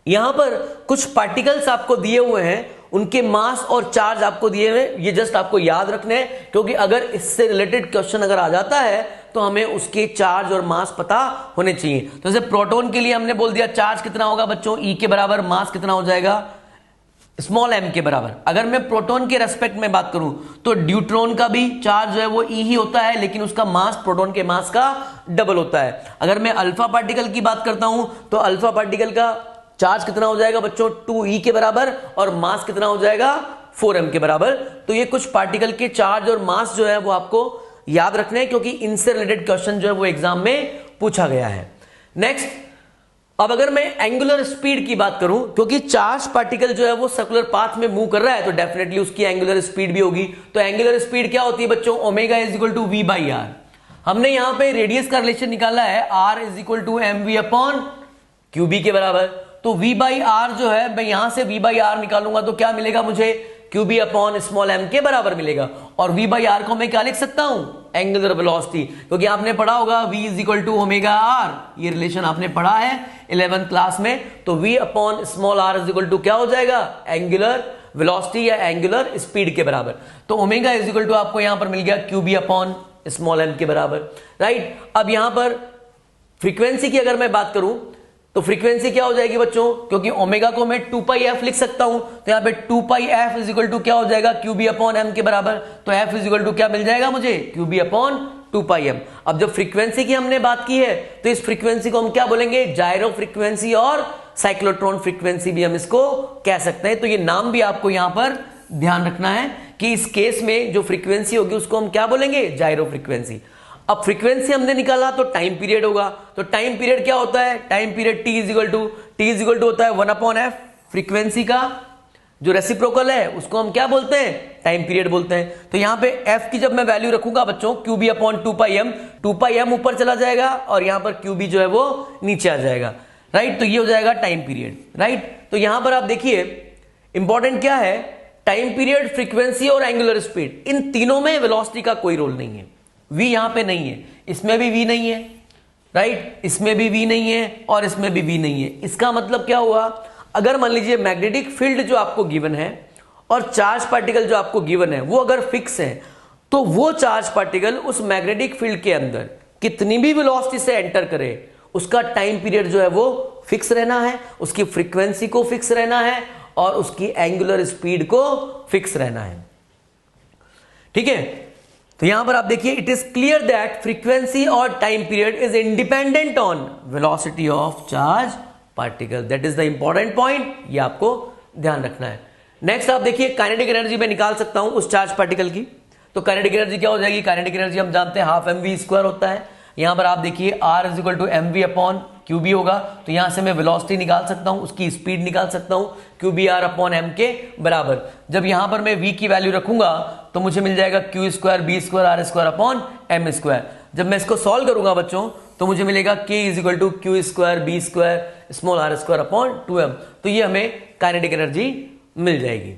S1: यहां पर कुछ पार्टिकल्स आपको दिए हुए हैं, उनके मास और चार्ज आपको दिए हुए, ये जस्ट आपको याद रखने हैं, क्योंकि अगर इससे रिलेटेड क्वेश्चन अगर आ जाता है तो हमें उसके चार्ज और मास पता होने चाहिए। तो जैसे प्रोटॉन के लिए हमने बोल दिया चार्ज कितना होगा बच्चों, E के बराबर, मास कितना हो जाएगा, स्मॉल m के बराबर। अगर मैं प्रोटॉन के रेस्पेक्ट में बात करूं तो ड्यूट्रॉन का भी चार्ज जो है वो E ही होता है, लेकिन उसका मास प्रोटॉन के मास का डबल होता है। अगर मैं अल्फा पार्टिकल की बात करता हूं तो अल्फा पार्टिकल का चार्ज कितना हो जाएगा बच्चों, 2e के बराबर और मास कितना हो जाएगा, 4m के बराबर। तो ये कुछ पार्टिकल के चार्ज और मास जो है वो आपको याद रखने हैं, क्योंकि इनसे रिलेटेड क्वेश्चन जो है वो एग्जाम में पूछा गया है। नेक्स्ट, अब अगर मैं एंगुलर स्पीड की बात करूं, क्योंकि चार्ज पार्टिकल जो है वो सर्कुलर पाथ में मूव कर रहा है तो डेफिनेटली उसकी एंगुलर स्पीड भी होगी। तो एंगुलर स्पीड क्या होती है बच्चों, omega is equal to v by R. हमने यहां पे रेडियस का रिलेशन निकाला है, r is equal to mv upon qb के बराबर। तो v बाई आर जो है, मैं यहां से v बाई आर निकालूंगा तो क्या मिलेगा मुझे, qb अपॉन स्मॉल m के बराबर मिलेगा। और v बाई आर को मैं क्या लिख सकता हूं, एंगुलर वेलोसिटी, क्योंकि आपने पढ़ा होगा v is equal to omega R, ये रिलेशन आपने पढ़ा है 11th क्लास में। तो v upon small r is equal to क्या हो जाएगा, एंगुलर वेलोसिटी या एंगुलर स्पीड के बराबर। तो ओमेगा इज इक्वल टू आपको यहां पर मिल गया qb अपॉन स्मॉल m के बराबर, राइट। अब यहां पर फ्रीक्वेंसी की अगर मैं बात करूं तो फ्रीक्वेंसी क्या हो जाएगी बच्चों, क्योंकि ओमेगा को मैं 2 पाई एफ लिख सकता हूं, तो यहां पे 2 पाई एफ इज इक्वल टू क्या हो जाएगा, QB अपॉन m के बराबर। तो f इज इक्वल टू क्या मिल जाएगा मुझे, QB अपॉन 2 पाई m। अब जब फ्रीक्वेंसी की हमने बात की है तो इस फ्रीक्वेंसी को हम क्या बोलेंगे, जायरो फ्रीक्वेंसी और साइक्लोट्रॉन फ्रीक्वेंसी भी हम इसको कह सकते हैं। तो ये नाम भी आपको यहां पर ध्यान रखना है कि इस केस में जो फ्रीक्वेंसी होगी उसको हम क्या बोलेंगे, जायरो फ्रीक्वेंसी। अब फ्रीक्वेंसी हमने निकाला तो टाइम पीरियड होगा, तो टाइम पीरियड क्या होता है, time period t is equal to होता है 1 अपॉन f, फ्रीक्वेंसी का जो रेसिप्रोकल है उसको हम क्या बोलते हैं, टाइम पीरियड बोलते हैं। तो यहां पे f की जब मैं वैल्यू रखूंगा बच्चों, qb अपॉन 2 पाई m ऊपर चला जाएगा और यहां पर qb जो है वो नीचे आ जाएगा, राइट। तो ये हो जाएगा टाइम पीरियड, राइट। तो यहां पर आप देखिए इंपॉर्टेंट क्या है, टाइम पीरियड, फ्रीक्वेंसी और एंगुलर स्पीड, इन तीनों में वेलोसिटी का कोई रोल नहीं है। v यहां पे नहीं है, इसमें भी v नहीं है, राइट, इसमें भी v नहीं है और इसमें भी v नहीं है। इसका मतलब क्या हुआ, अगर मान लीजिए मैग्नेटिक फील्ड जो आपको गिवन है और चार्ज पार्टिकल जो आपको गिवन है वो अगर फिक्स है, तो वो चार्ज पार्टिकल उस मैग्नेटिक फील्ड के अंदर कितनी भी वेलोसिटी से एंटर करे, उसका टाइम पीरियड जो है वो फिक्स रहना है, उसकी फ्रीक्वेंसी को फिक्स रहना है और उसकी एंगुलर स्पीड को फिक्स रहना है, ठीक है। तो यहां पर आप देखिए, it is clear that frequency और time period is independent on velocity of charge particle, that is the important point, ये आपको ध्यान रखना है। नेक्स्ट आप देखिए, काइनेटिक एनर्जी मैं निकाल सकता हूं उस चार्ज पार्टिकल की। तो काइनेटिक एनर्जी क्या हो जाएगी, काइनेटिक एनर्जी हम जानते हैं हाफ mv² होता है। यहां पर आप देखिए r is equal to mv upon qb होगा, तो यहां से मैं वेलोसिटी निकाल सकता हूं, उसकी स्पीड निकाल सकता हूं, qbr अपॉन m के बराबर। जब यहां पर मैं v की वैल्यू रखूंगा तो मुझे मिल जाएगा q square b square r square upon m square. जब मैं इसको सॉल्व करूंगा बच्चों तो मुझे मिलेगा k is equal to q square b square small r square upon 2m। तो ये हमें काइनेटिक एनर्जी मिल जाएगी।